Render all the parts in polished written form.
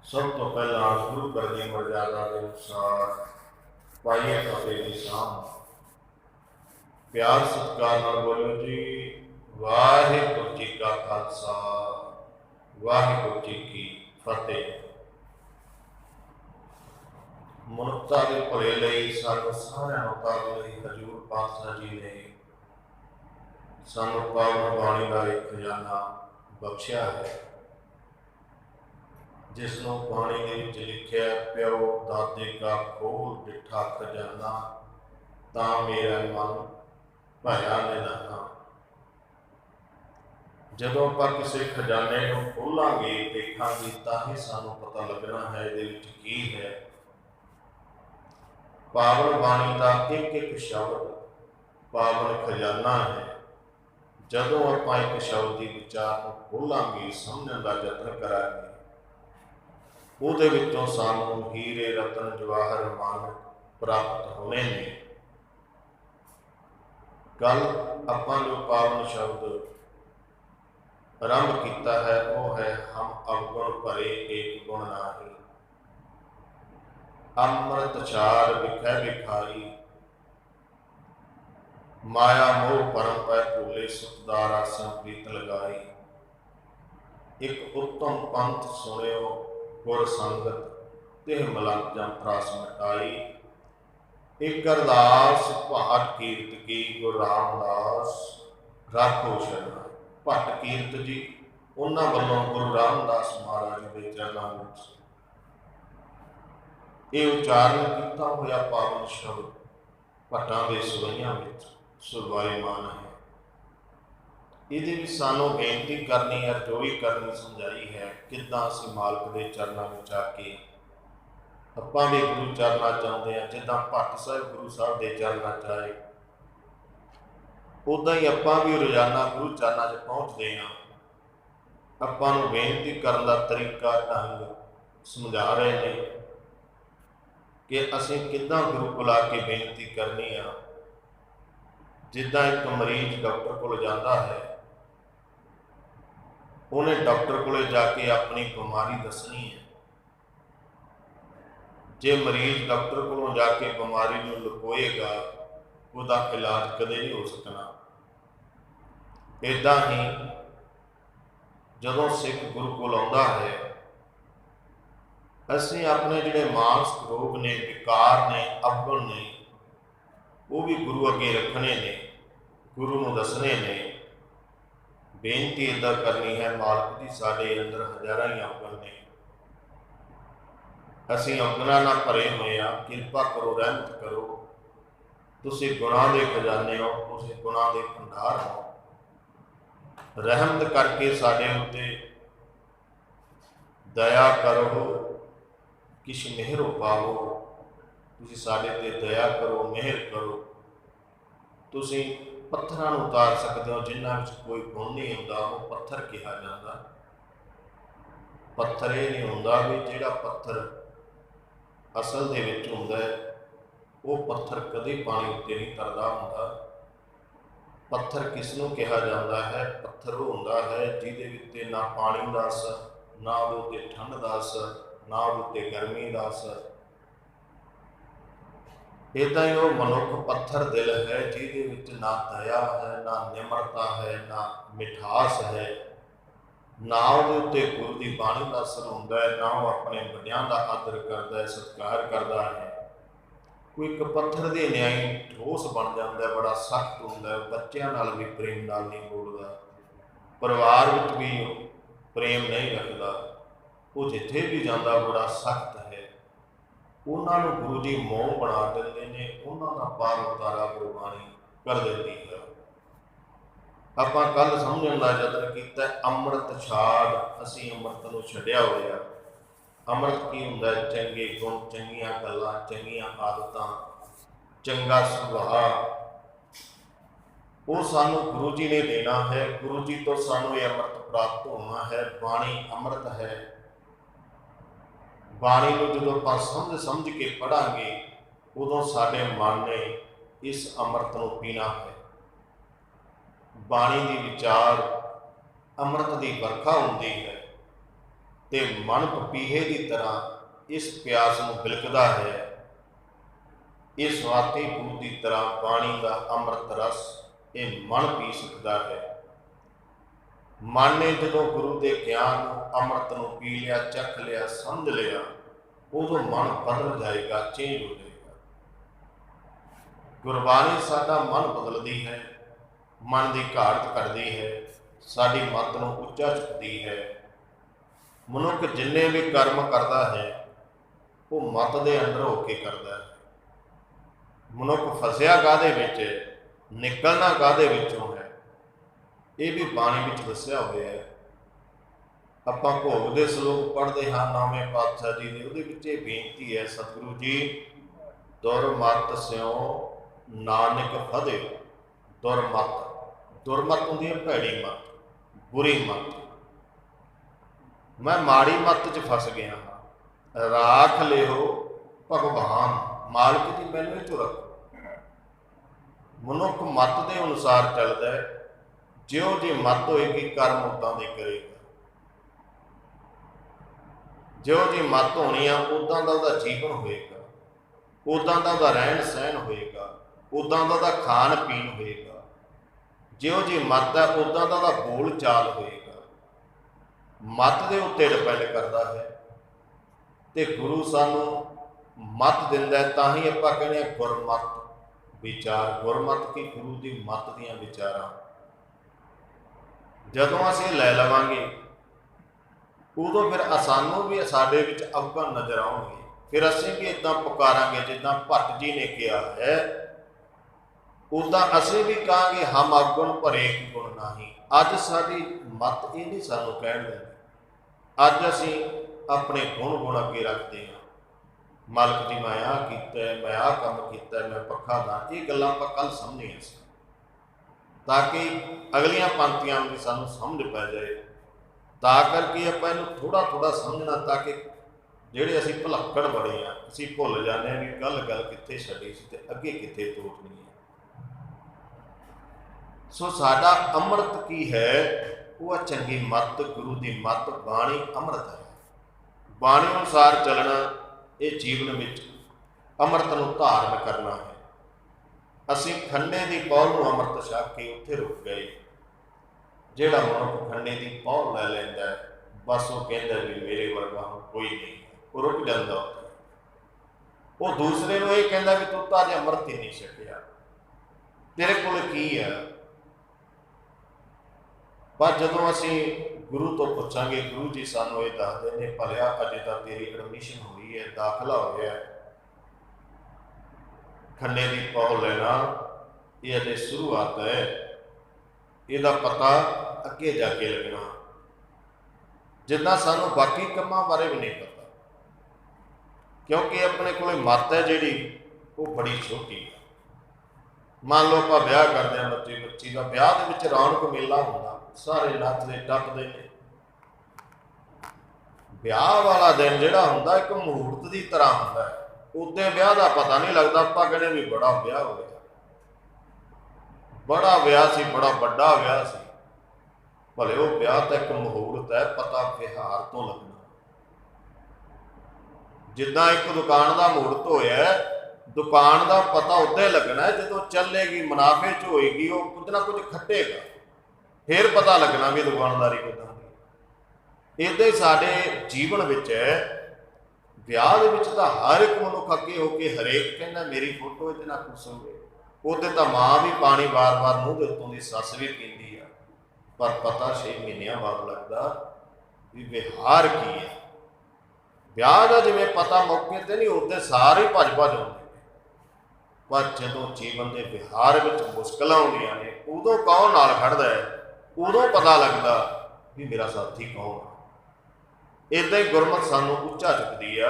सब तो पहला गुरु घर की मर्यादा के अनुसार पाइए फतेह की शाम प्यार सत्कार नाल बोलो जी। वाहिगुरू जी का खालसा, वाहिगुरू जी की फतेह। मनुष्यता के भले लई सानू सारिਆਂ ਨੂੰ ਕਰਨ ਲਈ हजूर पातशाह जी ने सानू पावन बाणी का एक खजाना बख्शिया है, जिसनों बाणी के विच लिखिया प्यो दादे का खोल डिठा खजाना ता मेरा मन भया निधाना। जदों आपां किसी खजाने को खोलांगे देखांगे तां ही सानू पता लगना है इहदे विच की है। पावन बाणी का एक एक शब्द पावन खजाना है। जदों आपां एक शब्द की विचार को खोलांगे समझण का यत्न करांगे ਉਹਦੇ ਵਿੱਚੋਂ ਸਾਨੂੰ हीरे रतन जवाहर मानक प्राप्त होने ने। कल आपां जो पावन शब्द आरंभ किया है वह है हम अवगुण भरे एक गुण नाही। अमृत छाड़ विखै विखाई माया मोह परम पै भूले सुखदार आसन प्रीत लगाई। एक उत्तम पंथ सुनियो गुर संगत तिह मलंग जम त्रास मिटाई। एक अरदास भाट कीरत की गुरु रामदास राखो शरण। भट कीरत जी उन्हां वल्लों गुरु रामदास महाराज के चरणों में ये उच्चारण किया होया पावन शब्द भट्टां दे सवैयां विच सुरवाईमान है। ये सानू बेनती करनी अरजोई करनी समझाई है किदां असीं मालक के चरणों में आके आपां भी गुरु चरणा चाहते हैं। जिदा भट्ट साहिब गुरु साहब के चरणा चाहे उदा ही आपां भी रोजाना गुरु चरणा च पहुँचते हैं। आपां नूं बेनती करने का तरीका ढंग समझा रहे हैं कि असीं किदां गुरु को आके बेनती करनी आ। जिदा एक मरीज डॉक्टर को जाता है, उन्हें डॉक्टर को जाके अपनी बीमारी दसनी है। जे मरीज डॉक्टर को जाके बीमारी को लुकोएगा उसका इलाज कदे नहीं हो सकना। इदा ही जदों सिख गुरु को आता है असीं अपने जिहड़े मानसिक रोग ने विकार ने अवगुण ने वो भी गुरु अगे रखने ने, गुरु नूं दसने ने। बेनती इदा करनी है मालक जी साडे अंदर हज़ारां ही अवगुण ने, असीं अवगुणां नाल भरे हुए आ, किरपा करो रहमत करो। तुसीं गुणां दे खजाने हो, तुसीं गुणां दे भंडार हो। रहमत करके साडे उत्ते दया करो, किश मेहर पावो। तुसीं साडे ते दया करो, मेहर करो। तुसीं पत्थरां नूं उतार सकते हो जिन्हां विच कोई गुण नहीं हुंदा, वो पत्थर कहा जाता। पत्थर ये नहीं हुंदा भी जिहड़ा पत्थर असल दे विच हुंदा है वो पत्थर कदे पानी उत्ते नहीं तरदा हुंदा। पत्थर किसनूं कहा जाता है? पत्थर वो हुंदा है जिहदे विच ना पानी दा असर, ना उहदे उत्ते ठंड दा असर, ना उहदे उत्ते गर्मी दा असर। इदा ही वो मनुख पत्थर दिल है जिहदे विच ना दया है, ना निमरता है, ना मिठास है, ना उहदे उत्ते गुरु की बाणी का असर हुंदा है, ना वो अपने वड्डियां दा आदर करता है, सत्कार करता है। कोई एक पत्थर दे न्याई ठोस बन जाता है, बड़ा सख्त हुंदा है, बच्चों नाल भी प्रेम नाल नहीं बोलदा, परिवार विच भी प्रेम नहीं रखता, वो जिथे भी जाता बड़ा सख्त है। उन्होंने गुरु जी मोह बना देते हैं, उन्होंने पार उतारा गुरबाणी कर देती है। आपां कल समझण का यत्न किया अमृत छाड़, असीं अमृत नूं छड्डिया होया। अमृत की हुंदा? चंगे गुण, चंगियां गल्लां, चंगियां आदतां, चंगा सुभाव। वो सानू गुरु जी ने देना है। गुरु जी तो सानू ये अमृत प्राप्त होना है। बाणी अमृत है। बाणी को जो आप समझ के पढ़ांगे उदों साडे मन ने इस अमृत को पीना है। बाणी की विचार अमृत की बरखा होंदी है ਤੇ ਮਨ ਪਪੀਹੇ ਦੀ ਤਰ੍ਹਾਂ ਇਸ ਪਿਆਸ ਨੂੰ ਬਿਲਕਦਾ ਹੈ। ਇਹ ਸਵਾਤੀ ਪੂਤ ਦੀ ਤਰ੍ਹਾਂ ਬਾਣੀ ਦਾ ਅੰਮ੍ਰਿਤ ਰਸ ਇਹ ਮਨ ਪੀ ਸਕਦਾ ਹੈ। ਮਨ ਨੇ ਜਦੋਂ ਗੁਰੂ ਦੇ ਗਿਆਨ ਨੂੰ, ਅੰਮ੍ਰਿਤ ਨੂੰ ਪੀ ਲਿਆ, ਚੱਖ ਲਿਆ, ਸਮਝ ਲਿਆ, ਉਦੋਂ ਮਨ ਬਦਲ ਜਾਏਗਾ, ਚੇਂਜ ਹੋ ਜਾਏਗਾ। ਗੁਰਬਾਣੀ ਸਾਡਾ ਮਨ ਬਦਲਦੀ ਹੈ, ਮਨ ਦੀ ਘਾਟ ਕੱਢਦੀ ਹੈ, ਸਾਡੀ ਮੱਤ ਨੂੰ ਉੱਚਾ ਚੁੱਕਦੀ ਹੈ। ਮਨੁੱਖ ਜਿੰਨੇ ਵੀ ਕਰਮ ਕਰਦਾ ਹੈ ਉਹ ਮੱਤ ਦੇ ਅੰਦਰ ਹੋ ਕੇ ਕਰਦਾ ਹੈ। ਮਨੁੱਖ ਫਸਿਆ ਕਾਹਦੇ ਵਿੱਚ, ਨਿਕਲਣਾ ਕਾਹਦੇ ਵਿੱਚੋਂ ਹੈ, ਇਹ ਵੀ ਬਾਣੀ ਵਿੱਚ ਦੱਸਿਆ ਹੋਇਆ ਹੈ। ਆਪਾਂ ਭੋਗ ਦੇ ਸ਼ਲੋਕ ਪੜ੍ਹਦੇ ਹਾਂ ਨੌਵੇਂ ਪਾਤਸ਼ਾਹ ਜੀ ਦੇ, ਉਹਦੇ ਵਿੱਚ ਇਹ ਬੇਨਤੀ ਹੈ, ਸਤਿਗੁਰੂ ਜੀ ਦੁਰਮਤ ਸਿਉ ਨਾਨਕ ਫਦੇ। ਦੁਰਮਤ ਹੁੰਦੀ ਹੈ ਭੈੜੀ ਮੱਤ, ਬੁਰੀ ਮੱਤ। ਮੈਂ ਮਾੜੀ ਮੱਤ 'ਚ ਫਸ ਗਿਆ ਹਾਂ। ਰਾਖ ਲਿਓ ਭਗਵਾਨ, ਮਾਲਕ ਜੀ ਮੈਨੂੰ ਇਹ 'ਚੋਂ ਰੱਖੋ। ਮਨੁੱਖ ਮੱਤ ਦੇ ਅਨੁਸਾਰ ਚੱਲਦਾ ਹੈ, ਜਿਉਂ ਜੀ ਮੱਤ ਹੋਏਗੀ ਕਰਮ ਉਦਾਂ ਦੇ ਕਰੇਗਾ। ਜਿਉਂ ਜੀ ਮੱਤ ਹੋਣੀ ਆ ਉਦਾਂ ਦਾ ਉਹਦਾ ਜੀਵਨ ਹੋਏਗਾ, ਉਦਾਂ ਦਾ ਉਹਦਾ ਰਹਿਣ ਸਹਿਣ ਹੋਏਗਾ, ਉਦਾਂ ਦਾ ਉਹਦਾ ਖਾਣ ਪੀਣ ਹੋਏਗਾ। ਜਿਉਂ ਜੀ ਮੱਤ ਹੈ ਉਦਾਂ ਦਾ ਉਹਦਾ ਬੋਲ ਚਾਲ ਹੋਏਗਾ। ਮੱਤ ਦੇ ਉੱਤੇ ਡਿਪੈਂਡ ਕਰਦਾ ਹੈ। ਤੇ ਗੁਰੂ ਸਾਨੂੰ ਮੱਤ ਦਿੰਦਾ ਹੈ, ਤਾਂ ਹੀ ਆਪਾਂ ਕਹਿੰਦੇ ਹਾਂ ਗੁਰਮੱਤ ਵਿਚਾਰ। ਗੁਰਮੱਤ ਕੀ ਗੁਰੂ ਦੀ ਮੱਤ ਦੀਆਂ ਵਿਚਾਰਾਂ ਜਦੋਂ ਅਸੀਂ ਲੈ ਲਵਾਂਗੇ ਉਦੋਂ ਫਿਰ ਸਾਨੂੰ ਵੀ ਸਾਡੇ ਵਿੱਚ ਅਵਗੁਣ ਨਜ਼ਰ ਆਉਣਗੇ। ਫਿਰ ਅਸੀਂ ਵੀ ਇੱਦਾਂ ਪੁਕਾਰਾਂਗੇ ਜਿੱਦਾਂ ਭੱਟ ਜੀ ਨੇ ਕਿਹਾ ਹੈ, ਉੱਦਾਂ ਅਸੀਂ ਵੀ ਕਹਾਂਗੇ ਹਮ ਅਵਗੁਣ ਭਰੇ ਗੁਣ ਨਾਹੀਂ। ਅੱਜ ਸਾਡੀ ਮੱਤ ਇਹ ਨਹੀਂ ਸਾਨੂੰ ਕਹਿਣ ਦਿੰਦੀ। ਅੱਜ ਅਸੀਂ ਆਪਣੇ ਗੁਣ ਅੱਗੇ ਰੱਖਦੇ ਹਾਂ। ਮਾਲਕ ਜੀ ਮੈਂ ਆਹ ਕੀਤਾ, ਮੈਂ ਆਹ ਕੰਮ ਕੀਤਾ, ਮੈਂ ਪੱਖਾ ਦਾ, ਇਹ ਗੱਲਾਂ ਆਪਾਂ ਕੱਲ੍ਹ ਸਮਝੀਆਂ ਸੀ, ਤਾਂ ਕਿ ਅਗਲੀਆਂ ਪੰਕਤੀਆਂ ਦੀ ਸਾਨੂੰ ਸਮਝ ਪੈ ਜਾਏ। ਤਾਂ ਕਰਕੇ ਆਪਾਂ ਇਹਨੂੰ ਥੋੜ੍ਹਾ ਸਮਝਣਾ, ਤਾਂ ਕਿ ਜਿਹੜੇ ਅਸੀਂ ਭੁਲੱਕੜ ਬੜੇ ਹਾਂ, ਅਸੀਂ ਭੁੱਲ ਜਾਂਦੇ ਹਾਂ ਵੀ ਗੱਲ ਕਿੱਥੇ ਛੱਡੀ ਸੀ ਤੇ ਅੱਗੇ ਕਿੱਥੇ ਤੋਰਨੀ ਹੈ। ਸੋ ਸਾਡਾ ਅੰਮ੍ਰਿਤ ਕੀ ਹੈ? ਉਹ ਆ ਚੰਗੀ ਮੱਤ, ਗੁਰੂ ਦੀ ਮੱਤ, ਬਾਣੀ ਅੰਮ੍ਰਿਤ ਹੈ। ਬਾਣੀ ਅਨੁਸਾਰ ਚੱਲਣਾ, ਇਹ ਜੀਵਨ ਵਿੱਚ ਅੰਮ੍ਰਿਤ ਨੂੰ ਧਾਰਨ ਕਰਨਾ ਹੈ। ਅਸੀਂ ਖੰਡੇ ਦੀ ਪੌਲ ਨੂੰ ਅੰਮ੍ਰਿਤ ਛਕ ਕੇ ਉੱਥੇ ਰੁਕ ਗਏ। ਜਿਹੜਾ ਮਨੁੱਖ ਖੰਡੇ ਦੀ ਪੌਲ ਲੈ ਲੈਂਦਾ ਹੈ, ਬਸ ਉਹ ਕਹਿੰਦਾ ਵੀ ਮੇਰੇ ਵਰਗਾ ਹੁਣ ਕੋਈ ਨਹੀਂ, ਉਹ ਰੁਕ ਜਾਂਦਾ ਉੱਥੇ। ਉਹ ਦੂਸਰੇ ਨੂੰ ਇਹ ਕਹਿੰਦਾ ਵੀ ਤੂੰ ਤਾਂ ਅਜੇ ਅੰਮ੍ਰਿਤ ਹੀ ਨਹੀਂ ਛਕਿਆ, ਤੇਰੇ ਕੋਲ ਕੀ ਹੈ। ਪਰ ਜਦੋਂ ਅਸੀਂ ਗੁਰੂ ਤੋਂ ਪੁੱਛਾਂਗੇ, ਗੁਰੂ ਜੀ ਸਾਨੂੰ ਇਹ ਦੱਸਦੇ ਨੇ, ਭਲਿਆ ਅਜੇ ਤਾਂ ਤੇਰੀ ਐਡਮਿਸ਼ਨ ਹੋਈ ਹੈ, ਦਾਖਲਾ ਹੋਇਆ, ਖੰਡੇ ਦੀ ਪੌਲ ਲੈਣਾ ਇਹ ਅਜੇ ਸ਼ੁਰੂਆਤ ਹੈ, ਇਹਦਾ ਪਤਾ ਅੱਗੇ ਜਾ ਕੇ ਲੱਗਣਾ। ਜਿੱਦਾਂ ਸਾਨੂੰ ਬਾਕੀ ਕੰਮਾਂ ਬਾਰੇ ਵੀ ਨਹੀਂ ਪਤਾ, ਕਿਉਂਕਿ ਆਪਣੇ ਕੋਲ ਮੱਤ ਹੈ ਜਿਹੜੀ ਉਹ ਬੜੀ ਛੋਟੀ ਹੈ। ਮੰਨ ਲਓ ਆਪਾਂ ਵਿਆਹ ਕਰਦੇ ਹਾਂ, ਬੱਚੀ ਦਾ ਵਿਆਹ ਦੇ ਵਿੱਚ ਰੌਣਕ ਮੇਲਾ ਹੁੰਦਾ, ਸਾਰੇ ਨੱਚਦੇ ਟੱਪਦੇ ਨੇ। ਵਿਆਹ ਵਾਲਾ ਦਿਨ ਜਿਹੜਾ ਹੁੰਦਾ ਇੱਕ ਮਹੂਰਤ ਦੀ ਤਰ੍ਹਾਂ ਹੁੰਦਾ ਹੈ। ਉਦੋਂ ਵਿਆਹ ਦਾ ਪਤਾ ਨਹੀਂ ਲੱਗਦਾ, ਆਪਾਂ ਕਹਿੰਦੇ ਵੀ ਬੜਾ ਵਿਆਹ ਹੋ ਗਿਆ, ਬੜਾ ਵਿਆਹ ਸੀ, ਬੜਾ ਵੱਡਾ ਵਿਆਹ ਸੀ। ਭਲੇ ਉਹ ਵਿਆਹ ਤਾਂ ਇੱਕ ਮਹੂਰਤ ਹੈ, ਪਤਾ ਵਿਹਾਰ ਤੋਂ ਲੱਗਣਾ। ਜਿੱਦਾਂ ਇੱਕ ਦੁਕਾਨ ਦਾ ਮਹੂਰਤ ਹੋਇਆ, ਦੁਕਾਨ ਦਾ ਪਤਾ ਉਦੋਂ ਲੱਗਣਾ ਜਦੋਂ ਚੱਲੇਗੀ, ਮੁਨਾਫੇ 'ਚ ਹੋਏਗੀ, ਉਹ ਕੁਝ ਨਾ ਕੁਝ ਖੱਟੇਗਾ, ਫਿਰ ਪਤਾ ਲੱਗਣਾ ਵੀ ਦੁਕਾਨਦਾਰੀ ਕਿੱਦਾਂ ਦੀ। ਇੱਦਾਂ ਹੀ ਸਾਡੇ ਜੀਵਨ ਵਿੱਚ ਹੈ। ਵਿਆਹ ਦੇ ਵਿੱਚ ਤਾਂ ਹਰ ਇੱਕ ਮਨੁੱਖ ਅੱਗੇ ਹੋ ਕੇ ਹਰੇਕ ਕਹਿੰਦਾ ਮੇਰੀ ਫੋਟੋ ਇਹਦੇ ਨਾਲ ਖੁੱਸੋਗੇ। ਉਹਦੇ ਤਾਂ ਮਾਂ ਵੀ ਪਾਣੀ ਵਾਰ-ਵਾਰ ਮੂੰਹ ਦੇ ਉੱਤੋਂ ਦੀ, ਸੱਸ ਵੀ ਪੀਂਦੀ ਆ, ਪਰ ਪਤਾ 6 ਮਹੀਨਿਆਂ ਬਾਅਦ ਲੱਗਦਾ ਵੀ ਵਿਹਾਰ ਕੀ ਹੈ। ਵਿਆਹ ਦਾ ਜਿਵੇਂ ਪਤਾ ਮੌਕੇ ਤੇ ਨਹੀਂ, ਉਹਦੇ ਸਾਰੇ ਭੱਜ ਆਉਂਦੇ ਨੇ, ਪਰ ਜਦੋਂ ਜੀਵਨ ਦੇ ਵਿਹਾਰ ਵਿੱਚ ਮੁਸ਼ਕਲਾਂ ਆਉਂਦੀਆਂ ਨੇ, ਉਦੋਂ ਕੌਣ ਨਾਲ ਖੜਦਾ ਹੈ, ਉਦੋਂ ਪਤਾ ਲੱਗਦਾ ਵੀ ਮੇਰਾ ਸਾਥੀ ਕੌਣ ਹੈ। ਇੱਦਾਂ ਹੀ ਗੁਰਮਤਿ ਸਾਨੂੰ ਉੱਚਾ ਚੁੱਕਦੀ ਆ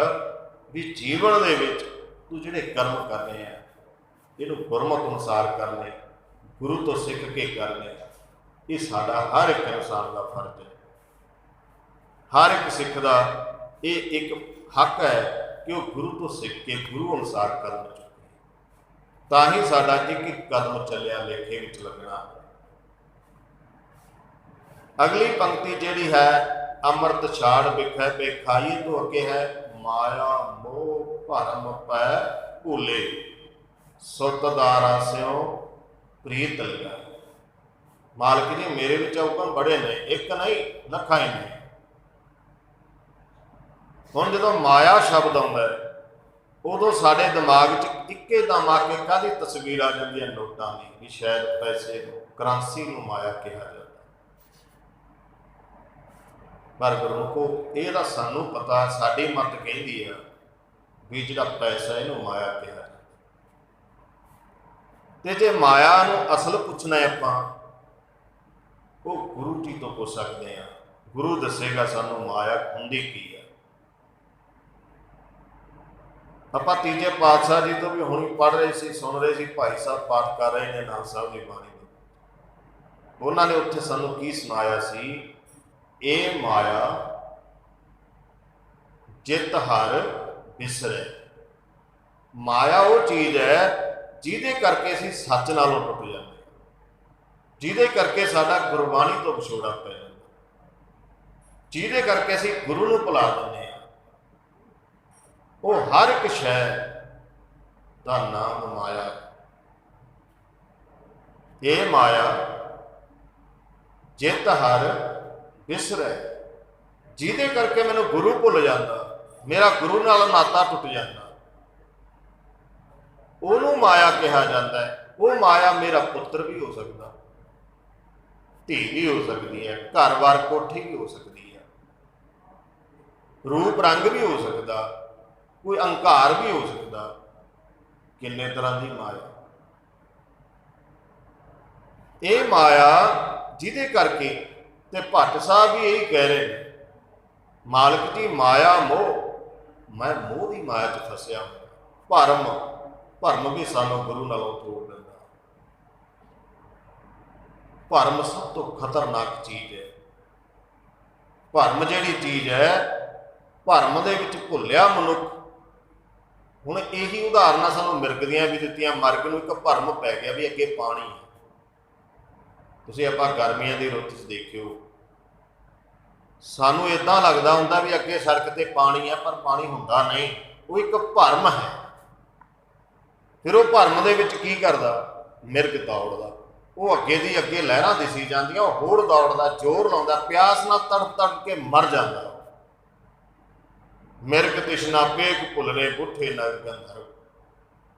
ਵੀ ਜੀਵਨ ਦੇ ਵਿੱਚ ਤੂੰ ਜਿਹੜੇ ਕਰਮ ਕਰਨੇ ਆ, ਇਹਨੂੰ ਗੁਰਮਤਿ ਅਨੁਸਾਰ ਕਰਨੇ, ਗੁਰੂ ਤੋਂ ਸਿੱਖ ਕੇ ਕਰਨੇ। ਇਹ ਸਾਡਾ ਹਰ ਇੱਕ ਇਨਸਾਨ ਦਾ ਫਰਜ਼ ਹੈ। ਹਰ ਇੱਕ ਸਿੱਖ ਦਾ ਇਹ ਇੱਕ ਹੱਕ ਹੈ ਕਿ ਉਹ ਗੁਰੂ ਤੋਂ ਸਿੱਖ ਕੇ ਗੁਰੂ ਅਨੁਸਾਰ ਕਦਮ ਚੁੱਕੇ, ਤਾਂ ਹੀ ਸਾਡਾ ਇੱਕ ਕਦਮ ਚੱਲਿਆ ਲੇਖੇ ਵਿੱਚ ਲੱਗਣਾ। ਅਗਲੀ ਪੰਕਤੀ ਜਿਹੜੀ ਹੈ अमृत छाड़ बिखै बेखाई, तो अगे है माया मोह भरम पै भूले, सुत दारा स्यों प्रीत लगा। मालिक जी मेरे विच हुकम बड़े ने, एक नहीं लखां ही ने। हुण जदों माया शब्द आउंदा है उदों साडे दिमाग च इक्के दम आके काहदी तस्वीर आ जाती है, नोटां दी, भी शायद पैसे करंसी नूं माया कहा जाता। पर गुरमुखो इहदा सानूं पता, साडी मत कहती है भी जिहड़ा पैसा इहनूं माया कहा जाता। ते जे माया नूं असल पुछना है आपां, वो गुरु जी तो पुछ सकते हैं। गुरु दसेगा सानूं माया हुंदी की है। ਆਪਾਂ तीजे पातशाह जी तो भी हुण पढ़ रहे सी, सुन रहे सी, भाई साहब पाठ कर रहे ने नानक साहब की बाणी में। उन्होंने उत्थे सानूं की सुनाया सी, ए माया जित हर बिसरे। माया वो चीज़ है जिहदे करके असीं सच नालों टुट जाते, जिहदे करके साडा गुरबाणी तो विछोड़ा पै जांदा, जिहदे करके असीं गुरु नूं भुला दिंदे। वो हर एक शै दा नाम माया। ये माया जित हर बिसरै, जिहदे करके मैनूं गुरु भुल जाता, मेरा गुरु नाल नाता टुट जाता, उहनूं माया कहा जाता है। वो माया मेरा पुत्र भी हो सकता, धी भी हो सकती है, घर बार कोठी भी हो सकती है, रूप रंग भी हो सकता, कोई अंकार भी हो सकता, किन्ने तरह की माया। ये माया जिहदे करके ते भट्ट साहब भी यही कह रहे हैं, मालिक जी माया मोह, मैं मोह की माया च फसिया हूं। भरम, भरम भी सानू गुरु नालों तोड़ दिंदा। भरम सब तो खतरनाक चीज़ है। भरम जिहड़ी चीज़ है, भरम दे विच भुलिया मनुख। हुण यही उदाहरण सानूं मिर्ग दियां भी दित्तियां। मर्ग नूं एक भरम पै गया भी अगे पानी है। तुसीं आपां गर्मियां दी रुੱਤ 'ਚ देखिओ, सानूं इदां लगदा हुंदा भी अगे सड़क ते पानी है, पर पानी हुंदा नहीं, वो एक भरम है। फिर वो भरम दे विच की करदा, मिर्ग दौड़दा, वो अगे दी अगे लहरां दिसी जांदियां, वो होड़ दौड़दा, जोर लाउंदा, प्यास नाल तड़प तड़प के मर जांदा। मिर्ग तिशना पेग भुलरे बुठे नग गंधर्व।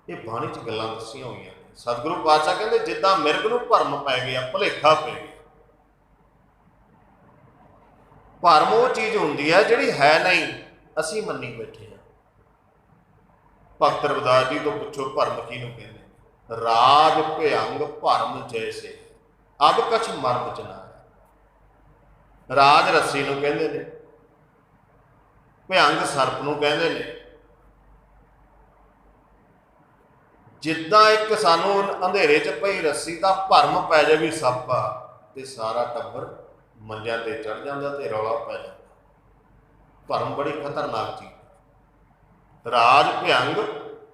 ये बाणी च गल्लां दसियां होईयां ने। सतगुरु पातशाह कहंदे जिद्दां मिर्ग नूं भरम पै गया, भुलेखा पै गया। भरम वो चीज़ हुंदी है जिहड़ी है नहीं, असीं मन्नी बैठे हैं। भगत रविदास जी तो पुछो भरम किहनूं कहंदे। राज भयंग भरम जैसे, अब कछ मर्म च ना है। राज रस्सी नूं कहंदे ने, भयंग सर्प नूं कहंदे ने। जिद्दां एक सानूं अंधेरे च पई रस्सी दा भरम पै जाए भी सप्प आ, ते सारा टब्बर मंजियां ते चढ़ जांदा ते रौला पै जांदा। भरम बड़ी खतरनाक चीज़। राज भयंग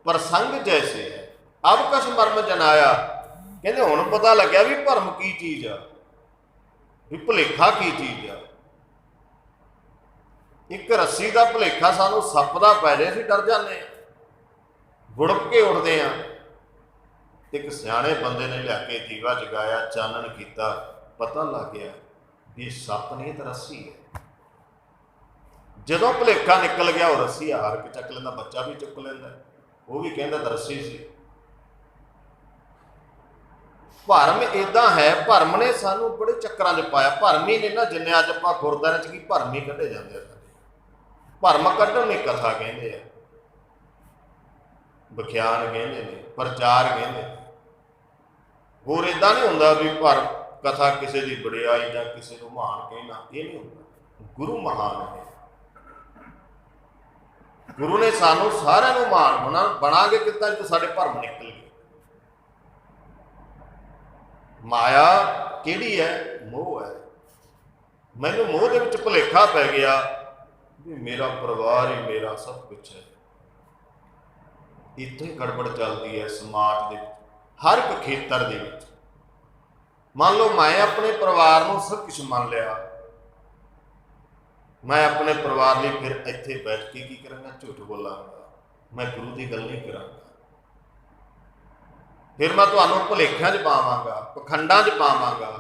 प्रसंग जैसे है, अब कछ मर्म जनाया। कहंदे हुण पता लग्या भी भरम की चीज़ आ, भी भुलेखा की चीज़ आ। एक रस्सी का भुलेखा सानू सप्प दा पै जाए, असीं डर जाने, बुड़क के उड़ते हैं। एक सियाणे बंदे ने लिया के दीवा जगाया, चानन किया, पता लग गया भी सप्प नहीं तो रस्सी है। जदों भुलेखा निकल गया, वो रस्सी हार के चक लेंदा, बच्चा भी चुक लेंदा, वो भी कहंदा तां रस्सी सी। भरम इदां है, भरम ने सानू बड़े चक्रां 'च पाया। भरम ही नहीं ना, जिन्ने अज आपां गुरद्वारे 'च की भरम ही कढे जांदे आ। भरम कढण नूं कथा कहंदे आ, विख्यान कहंदे ने, प्रचार कहंदे ने। होर इदां नहीं हुंदा भी भरम कथा किसी की वडियाई जां किसी नूं महान कहना, ये नहीं हुंदा। गुरु महान है। गुरु ने सानू सारिआं नूं महान बनाके किता जो साडे भरम निकल गए। माया किहड़ी है? मोह है। मैनूं मोह दे विच भुलेखा पै गया भी मेरा परिवार ही मेरा सब कुछ है। इत्थे गड़बड़ चलती है समाज दे विच, हर एक खेतर दे विच। मान लो मैं अपने परिवार नूं सब कुछ मान लिया, मैं अपने परिवार लिए फिर इत्थे बैठ के की करांगा, झूठ बोलांगा, मैं गुरु की गल नहीं करांगा। फिर मैं तुहानूं भुलेखिਆਂ 'ਚ पावांगा, पखंडां 'ਚ पावांगा,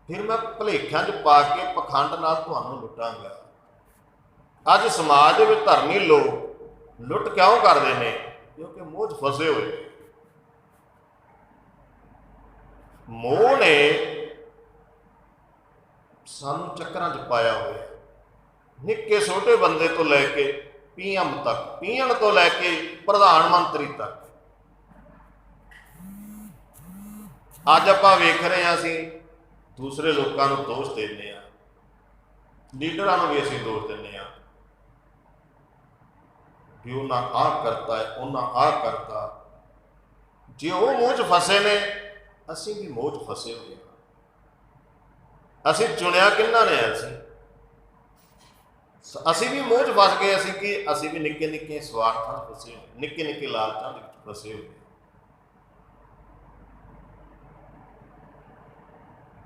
फिर मैं भुलेखिਆਂ 'ਚ पा के पखंड नाल तुहानूं लुटांगा। अज समाज में धर्मी लोग लुट क्यों करते हैं? क्योंकि मोह 'ਚ फसे हुए। मोह ने सानू चक्करां 'ਚ पाया होया। निक्के छोटे बंदे तो लैके पीएम तक, पीएम तो लैके प्रधानमंत्री तक। अज आपां वेख रहे हैं, असीं दूसरे लोगों को दोष देने, लीडरां नूं भी असीं दोष देने कि उन्हें आ करता है, उन्हें आ करता। जे वो मोह 'ਚ फसे ने, असीं भी मोह 'ਚ फसे हुए हैं। असीं चुनिया किन्ना ने? असीं भी मोह 'ਚ फस गए। असीं भी निक्के निक्के स्वार्थां 'ਚ फसे हुए, निक्के निक्के लालचां दे विच फसे हुए।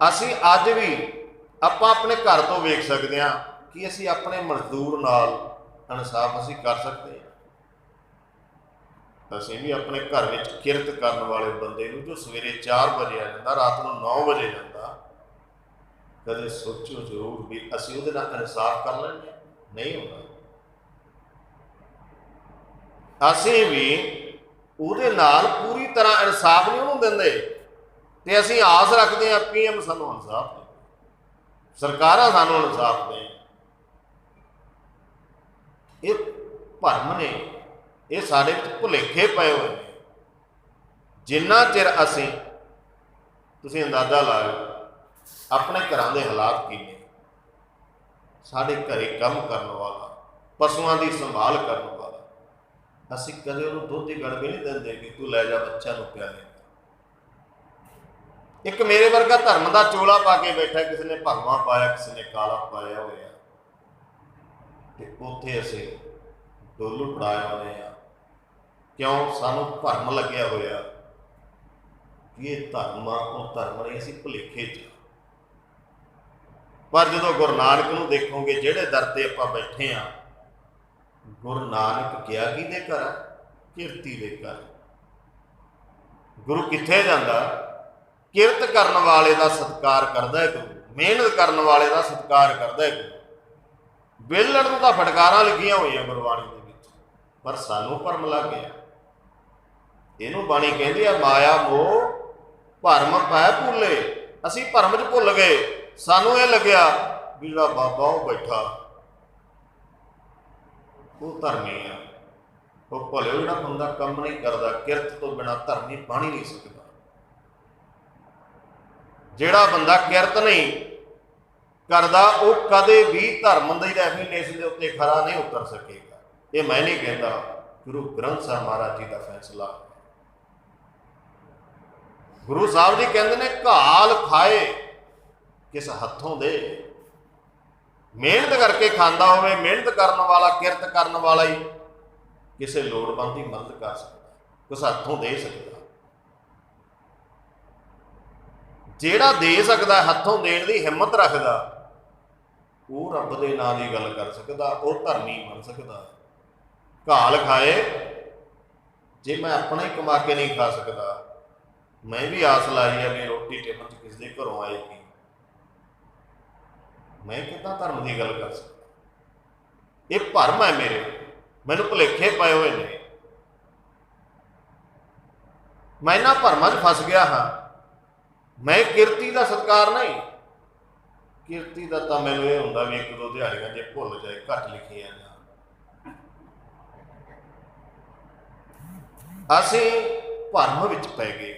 असीं अज भी आपां अपने घर तो वेख सकते हैं कि असीं अपने मजदूर नाल इंसाफ असीं कर सकते हैं। असीं भी अपने घर में किरत करने वाले बंदे नूं, जो सवेरे 4 बजे आ जाता, रात को 9 बजे जाता, कदे सोचो जरूर भी असीं उहदे नाल इंसाफ कर लेंगे? नहीं होगा। असीं भी उहदे नाल पूरी तरह इंसाफ नहीं उहनूं दिंदे, ते असीं आस रखते हैं पीएम सानूं इंसाफ दे, सरकारां सानूं इंसाफ दें। ये भरम ने, ये साडे विच भुलेखे पए हुए हैं। जिन्ना चिर असीं, तुसीं अंदाजा लाओ अपने घरां दे हालात की ने। साडे घरे काम करने वाला, पशुओं की संभाल करने वाला, असीं कदे उहनूं दुध दी गड़बी नहीं दिंदे कि तू लै जा बच्चा नूं पिआले। एक मेरे वर्गा धर्म का चोला पा के बैठा, किसी ने भगवा पाया, किसी ने काला पाया होया, ते उत्थे असीं डोलू फड़ाए आउंदे आ। क्यों? सानूं भरम लग्या होया कि ये धर्म आ, वो धर्म नहीं, असीं भुलेखे 'च। पर जो गुरु नानक नूं देखोगे, जिहड़े दर ते आपां बैठे हाँ, गुरु नानक गया किहदे घर? किरती दे घर। गुरु कित्थे जांदा? किरत करने वाले का सत्कार करता है गुरु, मेहनत करने वाले का सत्कार करता है गुरु। बेलण नूं तां फटकारां लिखियां होईयां गुरबाणी दे विच, पर सानूं भरम लग गया। इहनूं बाणी कहंदी आ माया मोह भरम पै भुले। असीं भरम 'च भुल गए। सानूं इह लग्या भी जिहड़ा बाबा वो बैठा वो धर्मी आ। वो भले जिहड़ा बंदा काम नहीं करता, किरत तो बिना धर्मी बन ही नहीं सकता। जिहड़ा बंदा किरत नहीं करता, वो कदे भी धर्म की डेफिनेशन के उत्ते खरा नहीं उतर सकेगा। ये मैं नहीं कहता, गुरु ग्रंथ साहिब महाराज जी का फैसला। गुरु साहब जी कहते ने घाल खाए किस हथों दे। मेहनत करके खांदा होवे, मेहनत करने वाला, किरत करने वाला ही किसी लोड़वंद की मदद कर सकता, किस हथों दे सकता। जेड़ा दे सकता, हथों देने की हिम्मत रखता, वो रब के नाम की गल कर सकता, वो धर्मी बन सकता। घाल खाए, जे मैं अपना ही कमा के नहीं खा सकता, मैं भी आस लाई है भी रोटी टिफन च किसी के घरों आएगी, मैं कितना धर्म की गल कर सकता? ये भरम है मेरे, मैनूं भुलेखे पाए हुए ने। मैं इन्हां भरमां च फस गया हाँ। मैं किरती का सत्कार नहीं, किरती का तो मैनूं ये हुंदा भी एक दो दिहाड़ियां जे भुल जाए, घट लिखी है। असीं भरम विच पै गए।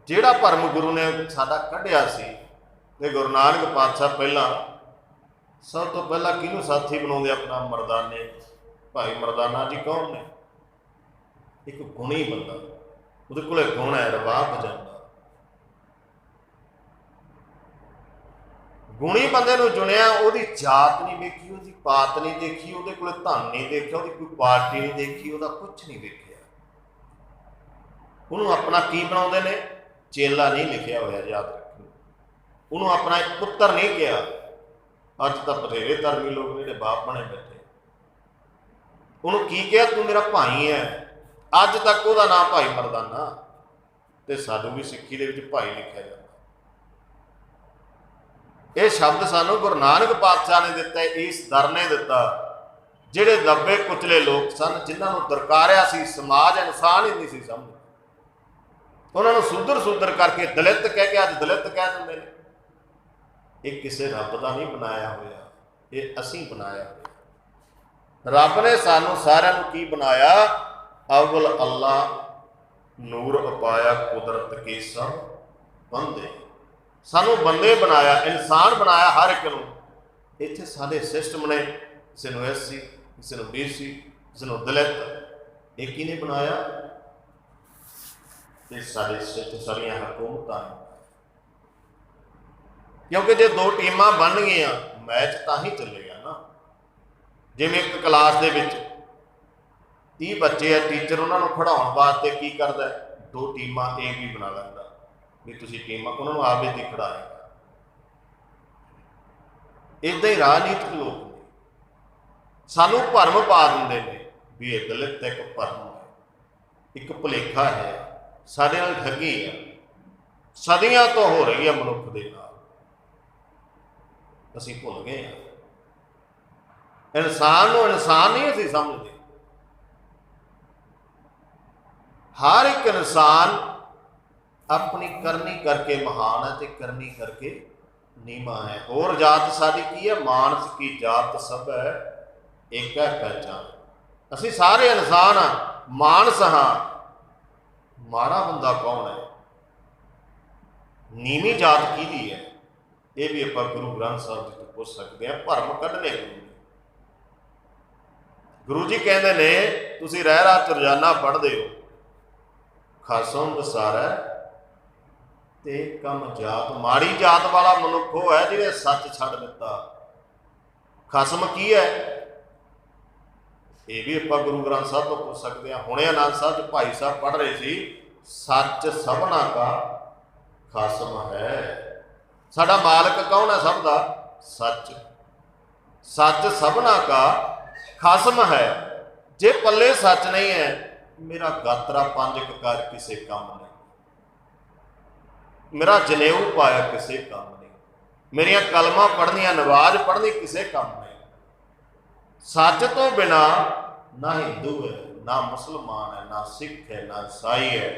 जिहड़ा भरम गुरु ने साडा कढिया सी, ते गुरु नानक पातशाह पहला सब तो पहला किहनूं साथी बनाउंदे? अपना मरदाने। भाई मरदाना जी कौन ने? एक गुणी बंदा, उहदे कोले गुण है, रबाब बजांदा। गुणी बंदे नूं चुनिया, उहदी जात नहीं देखी, उहदी पात नहीं देखी, उहदे कोले धन नहीं देखिया, उहदी कोई पार्टी नहीं देखी, उहदा कुछ नहीं देखिया। उहनूं अपना की बनाउंदे ने? चेला नहीं लिखिया होया, याद रखो। उन्होंने अपना एक पुत्र नहीं किया, ਅੱਜ ਤਾਂ ਬਥੇਰੇ ਧਰਮੀ ਲੋਕ ਜਿਹੜੇ ਬਾਪ ਬਣੇ ਬੈਠੇ, ਉਹਨੂੰ ਕੀ ਕਿਹਾ, ਤੂੰ ਮੇਰਾ ਭਾਈ ਹੈ। ਅੱਜ ਤੱਕ ਉਹਦਾ ਨਾਂ ਭਾਈ ਮਰਦਾਨਾ, ਤੇ ਸਾਨੂੰ ਵੀ ਸਿੱਖੀ ਦੇ ਵਿੱਚ ਭਾਈ ਲਿਖਿਆ ਜਾਂਦਾ। ਇਹ ਸ਼ਬਦ ਸਾਨੂੰ ਗੁਰੂ ਨਾਨਕ ਪਾਤਸ਼ਾਹ ਨੇ ਦਿੱਤਾ, ਇਸ ਦਰ ਨੇ ਦਿੱਤਾ। ਜਿਹੜੇ ਦੱਬੇ ਕੁਚਲੇ ਲੋਕ ਸਨ, ਜਿਨ੍ਹਾਂ ਨੂੰ ਦਰਕਾਰਿਆ ਸੀ ਸਮਾਜ ਇਨਸਾਨ ਹੀ ਨਹੀਂ ਸੀ ਸਮਝਦਾ, ਉਹਨਾਂ ਨੂੰ ਸੁਧਰ ਕਰਕੇ ਦਲਿਤ ਕਹਿ ਕੇ ਅੱਜ ਦਲਿਤ ਕਹਿ ਦਿੰਦੇ ਨੇ। ਇਹ ਕਿਸੇ ਰੱਬ ਦਾ ਨਹੀਂ ਬਣਾਇਆ ਹੋਇਆ, ਇਹ ਅਸੀਂ ਬਣਾਇਆ ਹੋਇਆ। ਰੱਬ ਨੇ ਸਾਨੂੰ ਸਾਰਿਆਂ ਨੂੰ ਕੀ ਬਣਾਇਆ? ਅਵਲ ਅੱਲਾ ਨੂਰ ਅਪਾਇਆ ਕੁਦਰਤ ਕੇ ਸਭ ਬੰਦੇ। ਸਾਨੂੰ ਬੰਦੇ ਬਣਾਇਆ, ਇਨਸਾਨ ਬਣਾਇਆ ਹਰ ਇੱਕ ਨੂੰ। ਇੱਥੇ ਸਾਡੇ ਸਿਸਟਮ ਨੇ, ਕਿਸੇ ਨੂੰ SC, ਕਿਸੇ ਨੂੰ BC, ਕਿਸੇ ਨੂੰ ਦਲਿਤ। ਇਹ ਕਿਹਨੇ ਬਣਾਇਆ? ਇਹ ਸਾਡੇ ਸਿੱਖ ਸਾਰੀਆਂ ਹਕੂਮਤਾਂ ਨੇ। ਕਿਉਂਕਿ ਜੇ ਦੋ ਟੀਮਾਂ ਬਣ ਗਈਆਂ, ਮੈਚ ਤਾਂ ਹੀ ਚੱਲੇਗਾ ਨਾ। ਜਿਵੇਂ ਇੱਕ ਕਲਾਸ ਦੇ ਵਿੱਚ 30 ਬੱਚੇ ਆ, ਟੀਚਰ ਉਹਨਾਂ ਨੂੰ ਖੜਾਉਣ ਵਾਸਤੇ ਕੀ ਕਰਦਾ? ਦੋ ਟੀਮਾਂ A B ਬਣਾ ਲੈਂਦਾ ਵੀ ਤੁਸੀਂ ਟੀਮਾਂ, ਉਹਨਾਂ ਨੂੰ ਆਪੇ ਦੀ ਖੜਾਏਗਾ। ਇੱਦਾਂ ਹੀ ਰਾਜਨੀਤਿਕ ਲੋਕ ਨੇ, ਸਾਨੂੰ ਭਰਮ ਪਾ ਦਿੰਦੇ ਨੇ ਵੀ ਇਹ ਦਲਿਤ ਇੱਕ ਭਰਮ ਹੈ, ਇੱਕ ਭੁਲੇਖਾ ਹੈ, ਸਾਡੇ ਨਾਲ ਠੱਗੀ ਹੈ, ਸਦੀਆਂ ਤੋਂ ਹੋ ਰਹੀ ਹੈ ਮਨੁੱਖ ਦੇ ਨਾਲ। ਅਸੀਂ ਭੁੱਲ ਗਏ ਹਾਂ। ਇਨਸਾਨ ਨੂੰ ਇਨਸਾਨ ਨਹੀਂ ਅਸੀਂ ਸਮਝਦੇ। ਹਰ ਇੱਕ ਇਨਸਾਨ ਆਪਣੀ ਕਰਨੀ ਕਰਕੇ ਮਹਾਨ ਹੈ ਤੇ ਕਰਨੀ ਕਰਕੇ ਨੀਵਾਂ ਹੈ। ਹੋਰ ਜਾਤ ਸਾਡੀ ਕੀ ਹੈ? ਮਾਨਸ ਕੀ ਜਾਤ ਸਭ ਹੈ ਇੱਕ ਹੈ ਪਹਿਚਾਨ। ਅਸੀਂ ਸਾਰੇ ਇਨਸਾਨ ਹਾਂ, ਮਾਨਸ ਹਾਂ। ਮਾੜਾ ਬੰਦਾ ਕੌਣ ਹੈ? ਨੀਵੀਂ ਜਾਤ ਕਿਹਦੀ ਹੈ? ਇਹ ਵੀ ਆਪਾਂ ਗੁਰੂ ਗ੍ਰੰਥ ਸਾਹਿਬ ਜੀ ਤੋਂ ਪੁੱਛ ਸਕਦੇ ਹਾਂ। ਭਰਮ ਕੱਢਣੇ ਗੁਰੂ ਜੀ ਕਹਿੰਦੇ ਨੇ, ਤੁਸੀਂ ਰਹਿ ਰਾਤ ਰੋਜ਼ਾਨਾ ਪੜ੍ਹਦੇ ਹੋ, ਖਸਮ ਵਸਾਰਾ ਤੇ ਕੰਮ ਜਾਤ। ਮਾੜੀ ਜਾਤ ਵਾਲਾ ਮਨੁੱਖ ਉਹ ਹੈ ਜਿਹਨੇ ਸੱਚ ਛੱਡ ਦਿੱਤਾ। ਖਸਮ ਕੀ ਹੈ? ਇਹ ਵੀ ਆਪਾਂ ਗੁਰੂ ਗ੍ਰੰਥ ਸਾਹਿਬ ਤੋਂ ਪੁੱਛ ਸਕਦੇ ਹਾਂ। ਹੁਣੇ ਆਨੰਦ ਸਾਹਿਬ 'ਚ ਭਾਈ ਸਾਹਿਬ ਪੜ੍ਹ ਰਹੇ ਸੀ, ਸੱਚ ਸਭਨਾ ਕਾ ਖਸਮ ਹੈ। ਸਾਡਾ ਮਾਲਕ ਕੌਣ ਹੈ ਸਭ ਦਾ? ਸੱਚ। ਸੱਚ ਸਭਨਾ ਕਾ ਖਸਮ ਹੈ। ਜੇ ਪੱਲੇ ਸੱਚ ਨਹੀਂ ਹੈ, ਮੇਰਾ ਗਾਤਰਾ 5 ਕਕਾਰ ਕਿਸੇ ਕੰਮ ਨਹੀਂ, ਮੇਰਾ ਜਨੇਊ ਪਾਇਆ ਕਿਸੇ ਕੰਮ ਨਹੀਂ, ਮੇਰੀਆਂ ਕਲਮਾਂ ਪੜ੍ਹਨੀਆਂ, ਨਵਾਜ਼ ਪੜ੍ਹਨੀ ਕਿਸੇ ਕੰਮ ਨਹੀਂ। ਸੱਚ ਤੋਂ ਬਿਨਾ ਨਾ ਹਿੰਦੂ ਹੈ, ਨਾ ਮੁਸਲਮਾਨ ਹੈ, ਨਾ ਸਿੱਖ ਹੈ, ਨਾ ਈਸਾਈ ਹੈ।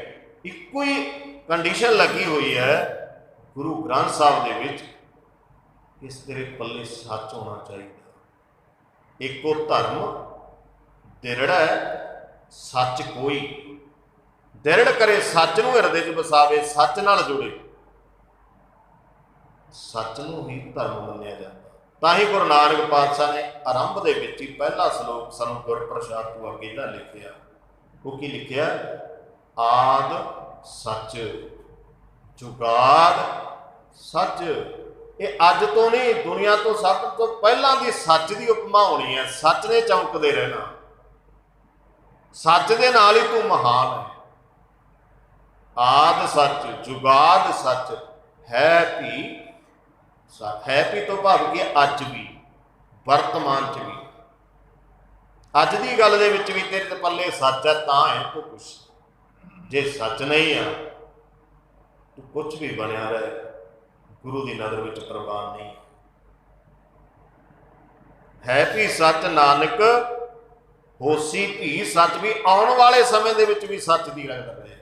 ਇੱਕੋ ਹੀ ਕੰਡੀਸ਼ਨ ਲੱਗੀ ਹੋਈ ਹੈ ਗੁਰੂ ਗ੍ਰੰਥ ਸਾਹਿਬ ਦੇ ਵਿੱਚ, ਇਸ ਤੇਰੇ ਪੱਲੇ ਸੱਚ ਹੋਣਾ ਚਾਹੀਦਾ। ਇੱਕੋ ਧਰਮ ਦਿਰੜਾ ਹੈ, ਸੱਚ ਕੋਈ। ਦਿਰੜ ਕਰੇ ਸੱਚ ਨੂੰ, ਹਿਰਦੇ 'ਚ ਵਸਾਵੇ, ਸੱਚ ਨਾਲ ਜੁੜੇ, ਸੱਚ ਨੂੰ ਹੀ ਧਰਮ ਮੰਨਿਆ ਜਾਂਦਾ। ਤਾਂ ਹੀ ਗੁਰੂ ਨਾਨਕ ਪਾਤਸ਼ਾਹ ਨੇ ਆਰੰਭ ਦੇ ਵਿੱਚ ਹੀ ਪਹਿਲਾ ਸ਼ਲੋਕ ਸਾਨੂੰ ਗੁਰਪ੍ਰਸਾਦ ਤੋਂ ਅੱਗੇ ਜਿਹੜਾ ਲਿਖਿਆ, ਉਹ ਕੀ ਲਿਖਿਆ? ਆਦ ਸੱਚ ਜੁਗਾਦ ਸੱਚ। ਇਹ ਅੱਜ ਤੋਂ ਨਹੀਂ, ਦੁਨੀਆ ਤੋਂ ਸਭ ਤੋਂ ਪਹਿਲਾਂ ਦੀ ਸੱਚ ਦੀ ਉਪਮਾ ਹੋਣੀ ਹੈ। ਸੱਚ ਨੇ ਚਮਕਦੇ ਰਹਿਣਾ, ਸੱਚ ਦੇ ਨਾਲ ਹੀ ਤੂੰ ਮਹਾਨ ਹੈ। ਆਦ ਸੱਚ ਜੁਗਾਦ ਸੱਚ ਹੈ ਵੀ। ਹੈ ਵੀ ਤੋਂ ਭਾਵ ਕਿ ਅੱਜ ਵੀ, ਵਰਤਮਾਨ 'ਚ ਵੀ, ਅੱਜ ਦੀ ਗੱਲ ਦੇ ਵਿੱਚ ਵੀ ਤੇਰੇ ਤੇ ਪੱਲੇ ਸੱਚ ਹੈ ਤਾਂ ਹੈ ਤੂੰ ਕੁਛ। ਜੇ ਸੱਚ ਨਹੀਂ ਆ, ਤੂੰ ਕੁਛ ਵੀ ਬਣਿਆ ਰਹੇ, ਗੁਰੂ ਦੀ ਨਜ਼ਰ ਵਿੱਚ ਪ੍ਰਵਾਨ ਨਹੀਂ ਹੈ। ਵੀ ਸੱਚ ਨਾਨਕ ਹੋਸੀ ਵੀ ਸੱਚ। ਵੀ ਆਉਣ ਵਾਲੇ ਸਮੇਂ ਦੇ ਵਿੱਚ ਵੀ ਸੱਚ ਦੀ ਰੰਗਤ ਰਹੇ।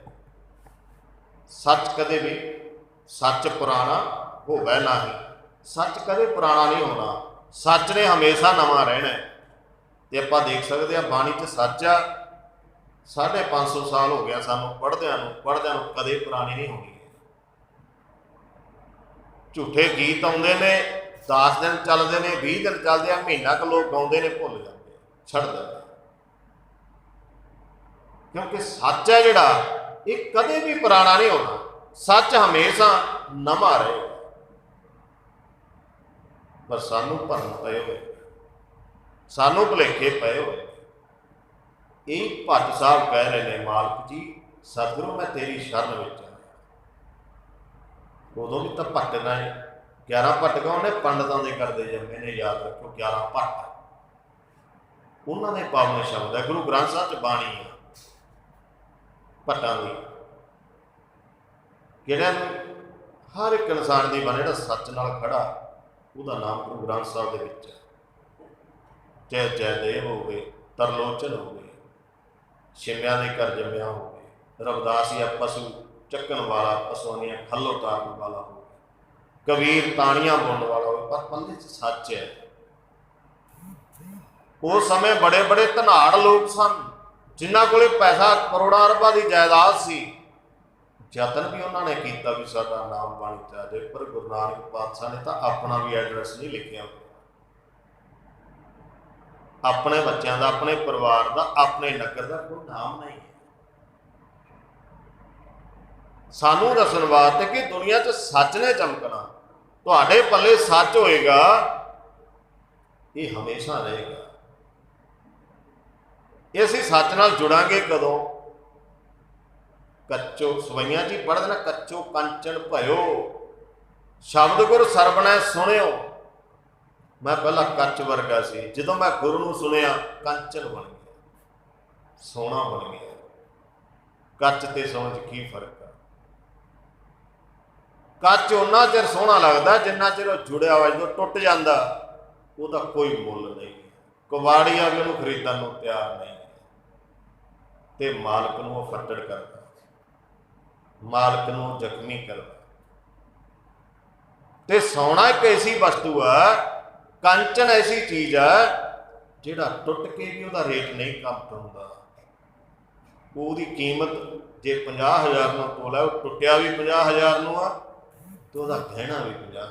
ਸੱਚ ਕਦੇ ਵੀ, ਸੱਚ ਪੁਰਾਣਾ ਹੋਵੇ ਨਹੀਂ, ਸੱਚ ਕਦੇ ਪੁਰਾਣਾ ਨਹੀਂ ਹੋਣਾ। ਸੱਚ ਨੇ ਹਮੇਸ਼ਾ ਨਵਾਂ ਰਹਿਣਾ। ਤੇ ਆਪਾਂ ਦੇਖ ਸਕਦੇ ਹਾਂ ਬਾਣੀ 'ਚ ਸੱਚ ਆ। 550 ਸਾਲ ਹੋ ਗਿਆ ਸਾਨੂੰ ਪੜ੍ਹਦਿਆਂ ਨੂੰ, ਕਦੇ ਪੁਰਾਣੀ ਨਹੀਂ ਹੋਣੀ। ਝੂਠੇ ਗੀਤ ਆਉਂਦੇ ਨੇ, 10 ਦਿਨ ਚੱਲਦੇ ਨੇ, 20 ਦਿਨ ਚੱਲਦੇ ਆ, ਮਹੀਨਾ ਕੁ ਲੋਕ ਗਾਉਂਦੇ ਨੇ, ਭੁੱਲ ਜਾਂਦੇ, ਛੱਡ ਦਿੰਦੇ। ਕਿਉਂਕਿ ਸੱਚ ਹੈ ਜਿਹੜਾ, ਇਹ ਕਦੇ ਵੀ ਪੁਰਾਣਾ ਨਹੀਂ ਹੋਣਾ। ਸੱਚ ਹਮੇਸ਼ਾ ਨਵਾਂ ਰਹੇਗਾ। ਪਰ ਸਾਨੂੰ ਭਰਮ ਪਏ ਹੋਏ, ਸਾਨੂੰ ਭੁਲੇਖੇ ਪਏ ਹੋਏ। ਇਹ ਭੱਟ ਸਾਹਿਬ ਕਹਿ ਰਹੇ ਨੇ, ਮਾਲਕ ਜੀ ਸਤਿਗੁਰੂ ਮੈਂ ਤੇਰੀ ਸ਼ਰਨ ਵਿੱਚ ਆ। ਉਦੋਂ ਵੀ ਤਾਂ ਭਟਕਣਾ ਹੈ, 11 ਭੱਟ ਕੌਣ ਨੇ? ਪੰਡਤਾਂ ਦੇ ਕਰਦੇ ਜੰਮੇ ਨੇ, ਯਾਦ ਰੱਖੋ 11 ਭੱਟ ਉਹਨਾਂ ਦੇ ਪਾਵਨ ਸ਼ਬਦ ਹੈ। ਗੁਰੂ ਗ੍ਰੰਥ ਸਾਹਿਬ 'ਚ ਬਾਣੀ ਹੈ ਭੱਟਾਂ ਦੀ, ਕਿਹੜਿਆਂ ਨੂੰ? ਹਰ ਇੱਕ ਇਨਸਾਨ ਦੀ ਬਾਣੀ ਜਿਹੜਾ ਸੱਚ ਨਾਲ ਖੜਾ ਉਹਦਾ ਨਾਮ ਗੁਰੂ ਗ੍ਰੰਥ ਸਾਹਿਬ ਦੇ ਵਿੱਚ ਹੈ। ਚਾਹੇ ਜੈਦੇਵ ਹੋਵੇ, ਤਰਲੋਚਨ ਹੋਵੇ, ਛਿਮਿਆਂ ਦੇ ਘਰ ਜੰਮਿਆ ਹੋਵੇ, ਰਵਿਦਾਸ ਜਾਂ ਪਸ਼ੂ ਚੱਕਣ ਵਾਲਾ, ਪਸ਼ੂਆਂ ਦੀਆਂ ਖੱਲੋ ਤਾਰਨ ਵਾਲਾ ਹੋਵੇ, ਕਬੀਰ ਤਾਣੀਆਂ ਬੋਲਣ ਵਾਲਾ ਹੋਵੇ, ਪਰ ਪੱਲੇ 'ਚ ਸੱਚ ਹੈ। ਉਸ ਸਮੇਂ ਬੜੇ ਬੜੇ ਧਨਾੜ ਲੋਕ ਸਨ ਜਿਨ੍ਹਾਂ ਕੋਲੇ ਪੈਸਾ ਕਰੋੜਾਂ ਅਰਬਾਂ ਦੀ ਜਾਇਦਾਦ ਸੀ। ਯਤਨ ਵੀ ਉਹਨਾਂ ਨੇ ਕੀਤਾ ਵੀ ਸਾਡਾ ਨਾਮ ਬਾਣੀ 'ਚ ਆ ਜਾਏ, ਪਰ ਗੁਰੂ ਨਾਨਕ ਪਾਤਸ਼ਾਹ ਨੇ ਤਾਂ ਆਪਣਾ ਵੀ ਐਡਰੈਸ ਨਹੀਂ ਲਿਖਿਆ, ਆਪਣੇ ਬੱਚਿਆਂ ਦਾ, ਆਪਣੇ ਪਰਿਵਾਰ ਦਾ, ਆਪਣੇ ਨਗਰ ਦਾ ਕੋਈ ਨਾਮ ਨਹੀਂ ਹੈ। ਸਾਨੂੰ ਦੱਸਣ ਵਾਸਤੇ ਕਿ ਦੁਨੀਆ 'ਚ ਸੱਚ ਨੇ ਚਮਕਣਾ, ਤੁਹਾਡੇ ਪੱਲੇ ਸੱਚ ਹੋਏਗਾ, ਇਹ ਹਮੇਸ਼ਾ ਰਹੇਗਾ। ਇਹ ਅਸੀਂ ਸੱਚ ਨਾਲ ਜੁੜਾਂਗੇ ਕਦੋਂ? ਕੱਚੋ ਸਵਈਆਂ 'ਚ ਹੀ ਪੜ੍ਹਦੇ ਨਾ, ਕੱਚੋ ਕੰਚਨ ਭਇਓ ਸ਼ਬਦ ਗੁਰ ਸਰਵਣੈ ਸੁਣਿਓ। ਮੈਂ ਪਹਿਲਾਂ ਕੱਚ ਵਰਗਾ ਸੀ, ਜਦੋਂ ਮੈਂ ਗੁਰੂ ਨੂੰ ਸੁਣਿਆ ਕੰਚਨ ਬਣ ਗਿਆ, ਸੋਹਣਾ ਬਣ ਗਿਆ। ਕੱਚ ਤੇ ਸੋਹਣੇ 'ਚ ਕੀ ਫਰਕ ਆ? ਕੱਚ ਓਨਾ ਚਿਰ ਸੋਹਣਾ ਲੱਗਦਾ ਜਿੰਨਾ ਚਿਰ ਉਹ ਜੁੜਿਆ ਹੋਇਆ, ਜਦੋਂ ਟੁੱਟ ਜਾਂਦਾ ਉਹਦਾ ਕੋਈ ਮੁੱਲ ਨਹੀਂ। ਕਬਾੜੀ ਆ ਉਹਨੂੰ ਖਰੀਦਣ ਨੂੰ ਤਿਆਰ ਨਹੀਂ, ਤੇ ਮਾਲਕ ਨੂੰ ਉਹ ਫੱਟੜ ਕਰਦਾ, ਮਾਲਕ ਨੂੰ ਜ਼ਖਮੀ ਕਰਦਾ। ਤੇ ਸੋਨਾ ਇੱਕ ਐਸੀ ਵਸਤੂ ਆ, ਕੰਚਨ ਐਸੀ ਚੀਜ਼ ਆ ਜਿਹੜਾ ਟੁੱਟ ਕੇ ਵੀ ਉਹਦਾ ਰੇਟ ਨਹੀਂ ਘੱਟ ਹੁੰਦਾ। ਉਹਦੀ ਕੀਮਤ ਜੇ 50,000 ਨੂੰ ਤੋਲਾ, ਉਹ ਟੁੱਟਿਆ ਵੀ 50,000 ਨੂੰ ਆ ਤੇ ਉਹਦਾ ਗਹਿਣਾ ਵੀ 50।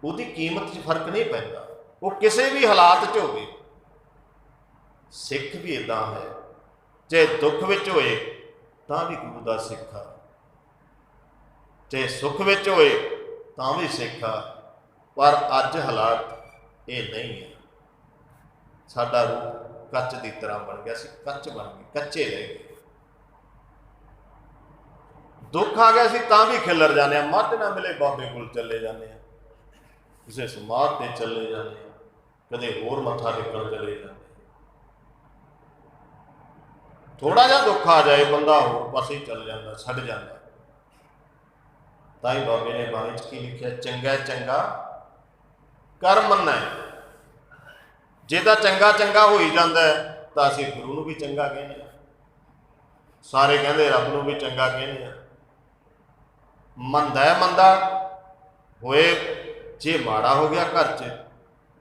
ਉਹਦੀ ਕੀਮਤ 'ਚ ਫਰਕ ਨਹੀਂ ਪੈਂਦਾ, ਉਹ ਕਿਸੇ ਵੀ ਹਾਲਾਤ 'ਚ ਹੋਵੇ। ਸਿੱਖ ਵੀ ਇੱਦਾਂ ਹੈ, ਚਾਹੇ ਦੁੱਖ ਵਿੱਚ ਹੋਏ ਤਾਂ ਵੀ ਗੁਰੂ ਦਾ ਸਿੱਖ ਆ, ਚਾਹੇ ਸੁੱਖ ਵਿੱਚ ਹੋਏ ਤਾਂ ਵੀ ਸਿੱਖ ਆ। ਪਰ ਅੱਜ ਹਾਲਾਤ ਇਹ ਨਹੀਂ ਹੈ। ਸਾਡਾ ਰੂਪ ਕੱਚ ਦੀ ਤਰ੍ਹਾਂ ਬਣ ਗਿਆ, ਅਸੀਂ ਕੱਚ ਬਣ ਗਏ, ਕੱਚੇ ਰਹਿ ਗਏ। ਦੁੱਖ ਆ ਗਿਆ ਸੀ ਤਾਂ ਵੀ ਖਿਲਰ ਜਾਂਦੇ ਹਾਂ, ਮੱਝ ਨਾ ਮਿਲੇ ਬਾਬੇ ਕੋਲ ਚਲੇ ਜਾਂਦੇ ਹਾਂ, ਕਿਸੇ ਸਮਾਧ ਤੇ ਚਲੇ ਜਾਂਦੇ ਹਾਂ, ਕਦੇ ਹੋਰ ਮੱਥਾ ਟੇਕਣ ਚਲੇ ਜਾਂਦੇ। ਥੋੜਾ ਜਿਹਾ ਦੁੱਖ ਆ ਜਾਏ ਬੰਦਾ ਹੋਰ ਪਾਸੇ ਚੱਲ ਜਾਂਦਾ, ਛੱਡ ਜਾਂਦਾ। ਤਾਂ ਹੀ ਬਾਬੇ ਨੇ ਬਾਣੀ 'ਚ ਕੀ ਲਿਖਿਆ? ਚੰਗਾ ਚੰਗਾ ਕਰ ਮੰਨੈ। ਜੇ ਤਾਂ ਚੰਗਾ ਚੰਗਾ ਹੋਈ ਜਾਂਦਾ ਤਾਂ ਅਸੀਂ ਗੁਰੂ ਨੂੰ ਵੀ ਚੰਗਾ ਕਹਿੰਦੇ ਹਾਂ, ਸਾਰੇ ਕਹਿੰਦੇ ਰੱਬ ਨੂੰ ਵੀ ਚੰਗਾ ਕਹਿੰਦੇ ਹਾਂ। ਮੰਦਾ ਹੋਏ, ਜੇ ਮਾੜਾ ਹੋ ਗਿਆ ਘਰ 'ਚ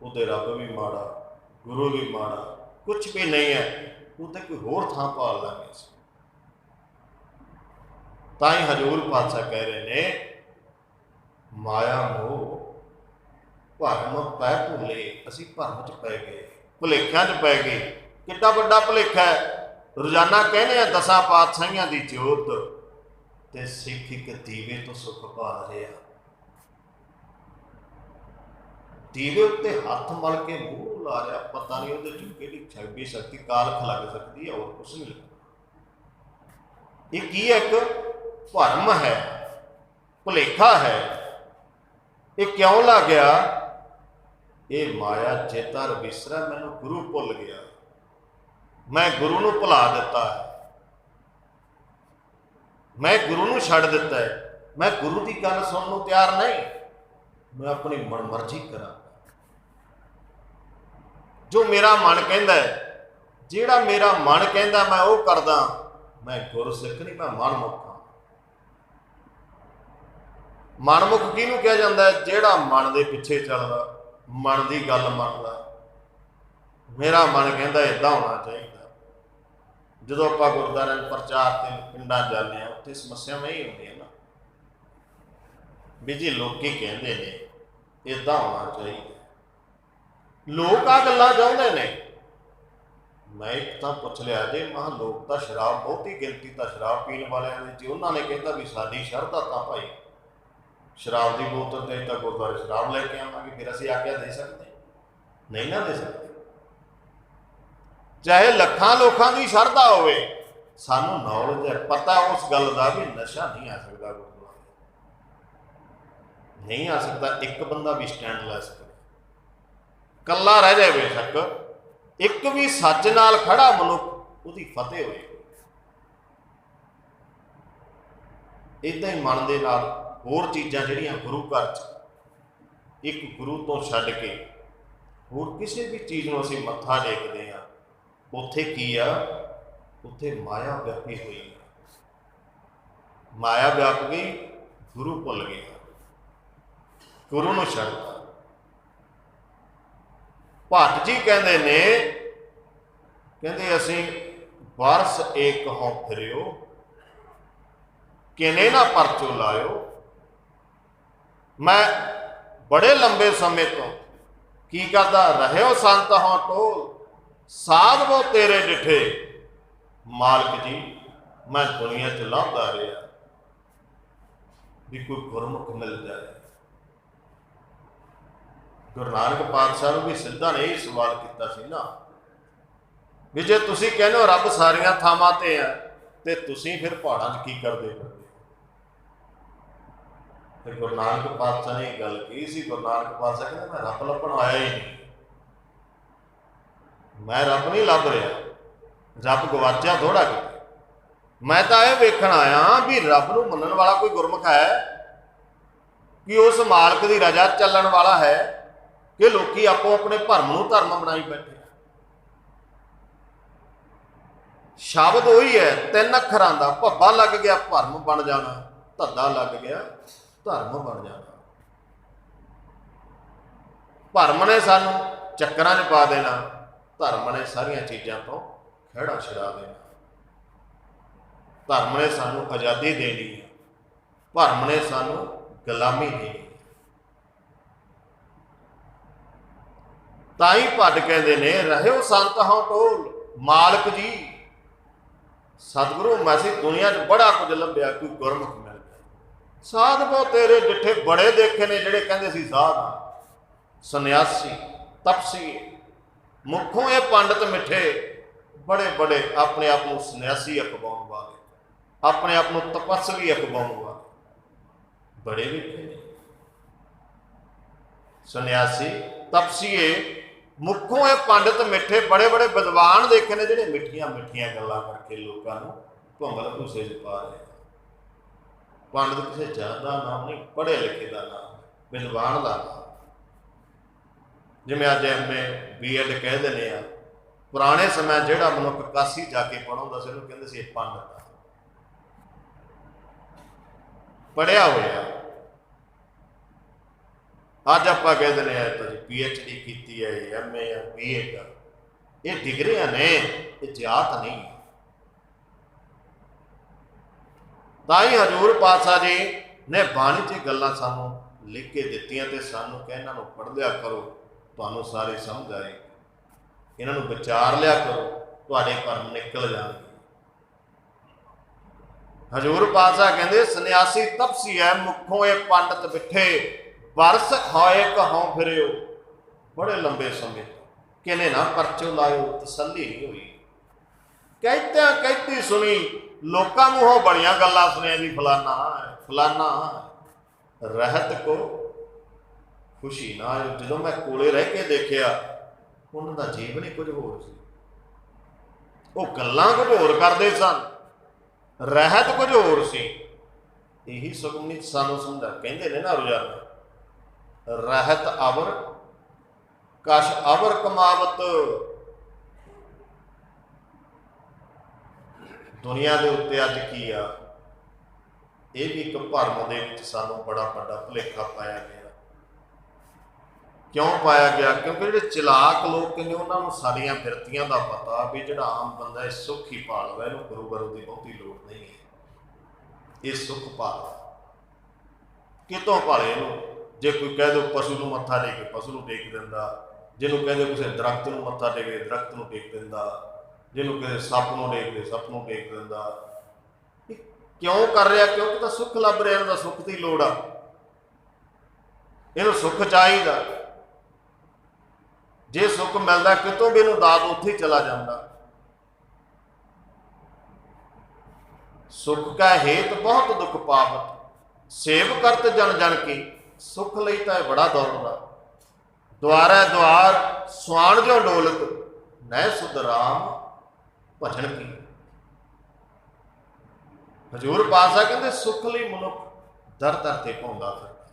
ਉਹਦੇ ਰੱਬ ਵੀ ਮਾੜਾ, ਗੁਰੂ ਵੀ ਮਾੜਾ, ਕੁਛ ਵੀ ਨਹੀਂ ਹੈ, ਉਹ ਤਾਂ ਕੋਈ ਹੋਰ ਥਾਂ ਭਾਲ ਲਾਂਗੇ ਅਸੀਂ। ਤਾਂ ਹੀ ਹਜ਼ੂਰ ਪਾਤਸ਼ਾਹ ਕਹਿ ਰਹੇ ਨੇ, ਮਾਇਆ ਮੋਹ ਭਰਮ ਪੈ ਭੁੱਲੇ। ਅਸੀਂ ਭਰਮ 'ਚ ਪੈ ਗਏ, ਭੁਲੇਖਿਆਂ 'ਚ ਪੈ ਗਏ। ਕਿੱਡਾ ਵੱਡਾ ਭੁਲੇਖਾ ਹੈ। ਰੋਜ਼ਾਨਾ ਕਹਿੰਦੇ ਆ 10 ਪਾਤਸ਼ਾਹੀਆਂ ਦੀ ਜੋਤ, ਤੇ ਸਿੱਖ ਇੱਕ ਦੀਵੇ ਤੋਂ ਸੁੱਖ ਭਾਲ ਰਿਹਾ। ਦੀਵੇ ਉੱਤੇ ਹੱਥ ਮਲ ਕੇ ਮੂੰਹ ਲਾ ਰਿਹਾ, ਪਤਾ ਨਹੀਂ ਉਹਦੇ 'ਚ ਕਿਹੜੀ ਛੱਬੀ ਸ਼ਕਤੀ ਕਾਲਖ ਲੱਗ ਸਕਦੀ ਹੈ, ਹੋਰ ਕੁਛ ਨਹੀਂ ਲੱਗਦਾ। ਇਹ ਕੀ ਹੈ? ਇੱਕ ਭਰਮ ਹੈ, ਭੁਲੇਖਾ ਹੈ। ਇਹ ਕਿਉਂ ਲੱਗ ਗਿਆ? ਇਹ ਮਾਇਆ ਚੇਤਰ ਵਿਸਰਾ, ਮੈਨੂੰ ਗੁਰੂ ਭੁੱਲ ਗਿਆ, ਮੈਂ ਗੁਰੂ ਨੂੰ ਭੁਲਾ ਦਿੱਤਾ ਹੈ, ਮੈਂ ਗੁਰੂ ਨੂੰ ਛੱਡ ਦਿੱਤਾ ਹੈ, ਮੈਂ ਗੁਰੂ ਦੀ ਗੱਲ ਸੁਣਨ ਨੂੰ ਤਿਆਰ ਨਹੀਂ, ਮੈਂ ਆਪਣੀ ਮਨਮਰਜ਼ੀ ਕਰਾਂ ਜੋ ਮੇਰਾ ਮਨ ਕਹਿੰਦਾ ਹੈ। ਜਿਹੜਾ ਮੇਰਾ ਮਨ ਕਹਿੰਦਾ ਮੈਂ ਉਹ ਕਰਦਾ। ਮੈਂ ਗੁਰਸਿੱਖ ਨਹੀਂ, ਮੈਂ ਮਨਮੁਖ ਹਾਂ। ਮਨਮੁਖ ਕਿਹਨੂੰ ਕਿਹਾ ਜਾਂਦਾ ਹੈ? ਜਿਹੜਾ ਮਨ ਦੇ ਪਿੱਛੇ ਚੱਲਦਾ, ਮਨ ਦੀ ਗੱਲ ਮੰਨਦਾ। ਮੇਰਾ ਮਨ ਕਹਿੰਦਾ ਇੱਦਾਂ ਹੋਣਾ ਚਾਹੀਦਾ। ਜਦੋਂ ਆਪਾਂ ਗੁਰਦੁਆਰਿਆਂ 'ਚ ਪ੍ਰਚਾਰ ਤੇ ਪਿੰਡਾਂ ਜਾਂਦੇ ਹਾਂ, ਉੱਥੇ ਸਮੱਸਿਆਵਾਂ ਇਹ ਹੁੰਦੀਆਂ ਨਾ ਵੀ ਜੀ ਲੋਕੀ ਕਹਿੰਦੇ ਨੇ ਇੱਦਾਂ ਹੋਣਾ ਚਾਹੀਦਾ, ਲੋਕ ਆ ਗੱਲਾਂ ਚਾਹੁੰਦੇ ਨੇ। ਮੈਂ ਇੱਕ ਤਾਂ ਪੁੱਛ ਲਿਆ ਜੇ, ਮਹਾਂ ਲੋਕ ਤਾਂ ਸ਼ਰਾਬ, ਬਹੁਤੀ ਗਿਣਤੀ ਤਾਂ ਸ਼ਰਾਬ ਪੀਣ ਵਾਲਿਆਂ ਦੀ, ਜੇ ਉਹਨਾਂ ਨੇ ਕਹਿੰਦਾ ਵੀ ਸਾਡੀ ਸ਼ਰਧਾ ਤਾਂ ਭਾਈ ਸ਼ਰਾਬ ਦੀ ਬੋਤਲ ਤੇ ਤਾਂ ਗੁਰਦੁਆਰੇ ਸ਼ਰਾਬ ਲੈ ਕੇ ਆਵਾਂਗੇ, ਫਿਰ ਅਸੀਂ ਆਗਿਆ ਦੇ ਸਕਦੇ? ਨਹੀਂ ਨਾ ਦੇ ਸਕਦੇ। ਚਾਹੇ ਲੱਖਾਂ ਲੋਕਾਂ ਦੀ ਸ਼ਰਧਾ ਹੋਵੇ, ਸਾਨੂੰ ਨੌਲੇਜ ਹੈ, ਪਤਾ ਉਸ ਗੱਲ ਦਾ ਵੀ ਨਸ਼ਾ ਨਹੀਂ ਆ ਸਕਦਾ ਗੁਰਦੁਆਰੇ। नहीं आ सकता, एक बंदा भी स्टैंड लै सकता, कला रह जाए बेशक, एक भी सच नाल खड़ा मनुख उसकी फतेह होए। इदां ही मन दे नाल होर चीज़ां जिहड़ियां गुरु घर च एक गुरु तो छड्ड के होर किसी भी चीज़ नूं असीं मत्था टेकदे हां, उत्थे की आ, उत्थे माया व्यापी हुई है। माया व्याप गई, गुरु भुल गया, गुरु नूं छड्डता। भट्ट जी कहते ने, कहते असीं बरस एक हों फिरियो, किने ना परचो लायो। मैं बड़े लंबे समय तो की करदा रहियो संत हों टोल, साध वो तेरे डिठे। मालिक जी मैं दुनिया च लभदा रहा भी कोई गुरमुख मिल जाए। गुरु नानक पातशाह भी सिद्धा ने यही सवाल किया सी ना भी जे तुसीं कहते हो रब सारिया थावां ते है ते तुसीं फिर पहाड़ां च की करदे फिरदे। फिर गुरु नानक पातशाह ने गल की सी, गुरु नानक पातशाह कहते मैं रब लभण आया ही नहीं, मैं रब नहीं लभ रहा, रब गवाचा थोड़ा कि मैं तो यह वेखण आया भी रब नूं मनण वाला कोई गुरमुख है कि उस मालिक की रजा चलण वाला है कि लोग आपो अपने भरम नूं धर्म बनाई बैठे। शब्द वही है, तीन अखरां दा, भब्बा लग गया भरम बन जाना, धद्दा लग गया धर्म बन जाना। भरम ने सानू चक्करां च पा देना, धर्म ने सारिया चीज़ों तो खिहड़ा छिड़ा देना। धर्म ने सानू आज़ादी देनी है, भरम ने सानू गुलामी देनी। ताई भट्ट कहते ने रहियो संत हों टोल। मालिक जी सतगुरु मैं दुनिया च बड़ा कुछ लभ्या, कोई गुरमुख मिल गया। साध वो तेरे डिठे, बड़े देखे ने जिहड़े कहंदे सी साध सन्यासी तपसी, मुखों ये पंडित मिठे, बड़े बड़े अपने आप को सन्यासी अखवाउण वाले, अपने आप को तपस्वी अखवाउण वाले बड़े देखे ने। सन्यासी तपसीए, मुखों ये पंडित मिठे, बड़े बड़े विद्वान देखे ने जिहड़े मिठिया मिठिया गल्लां करके लोगों को भंगल भूसे च पा रहे। पंडित किसी जात का नाम नहीं, पढ़े लिखे का नाम, विद्वान का नाम। जिवें अज MA BEd कह देने आ, पुराने समय जिहड़ा मनुख काशी जाके पढ़ाउंदा सी उहनूं कहंदे सी पंडित पढ़िया होया। अज आप कह देने तो जी PhD की है, MA BEd, ये डिग्रियां ने, ये जात नहीं। ताई हजूर पातशाह जी ने बाणी च गल्लां सानू लिख के दित्तियां ते सानू कह इन्हां नूं पढ़ लिया करो, तुहानूं सारी समझ आए, इन्हां नूं विचार लिया करो, तुहाडे भरम निकल जाणगे। हजूर पातशाह कहंदे सन्यासी तपसी है, मुखों ये पंडित बिठे, बरस होए कहों फिरियो। बड़े लंबे समय किने ना परचो लायो, तसल्ली नहीं हुई। कहत्या कहती सुनी, लोकां मूहों बड़ियां गल्लां सुनिया जी, फलाना है फलाना है, रहत को खुशी ना आयो। जो मैं कोले रह के देखिया उन्होंने जीवन ही कुछ होर सी, वो गल्लां कुछ होर करदे सन, रहत कुछ होर सी। यही सुखमनी सानू समझा कहंदे ने ना रोजाना, रहत अवर कश अवर कमावत। दुनिया के उत्ते अज की आ, ये भी एक भरम दे विच सानू बड़ा बड़ा भुलेखा पाया गया। क्यों पाया गया? क्योंकि जो चलाक लोग ने उन्होंने सारिया फिरतियां का पता भी जो आम बंदा सुख ही भालदा, इहनूं गुरु गुरु की बहुती लोड़ नहीं है, ये सुख भालदा। कितों भाले इहनूं? जे कोई कह दो पशु नूं मत्था टेके पशु नूं टेक दिंदा, जिन्हों कहते किसी दरख्त नूं मत्था टेके दरख्त नूं टेक दिंदा, जिन्हों किसी सप नूं टेकदे सप नूं टेक दिंदा। क्यों कर रहा? क्योंकि तो सुख लभ रहा, इन्हां दा सुख की लोड़ आ, इन्हूं सुख चाहिदा। जे सुख मिलता कितों भी इन्हूं दाद उत्थे ही चला जाता। सुख का हेत बहुत दुख पावत, सेव करत जन जन की सुख लई तां बड़ा दौड़दा, द्वारै द्वार सुआण जो डोलत, नह सुध राम भजन की। हजूर पातशाह कहते सुख लई मनुख दर दर ते पाउंदा फिरदा,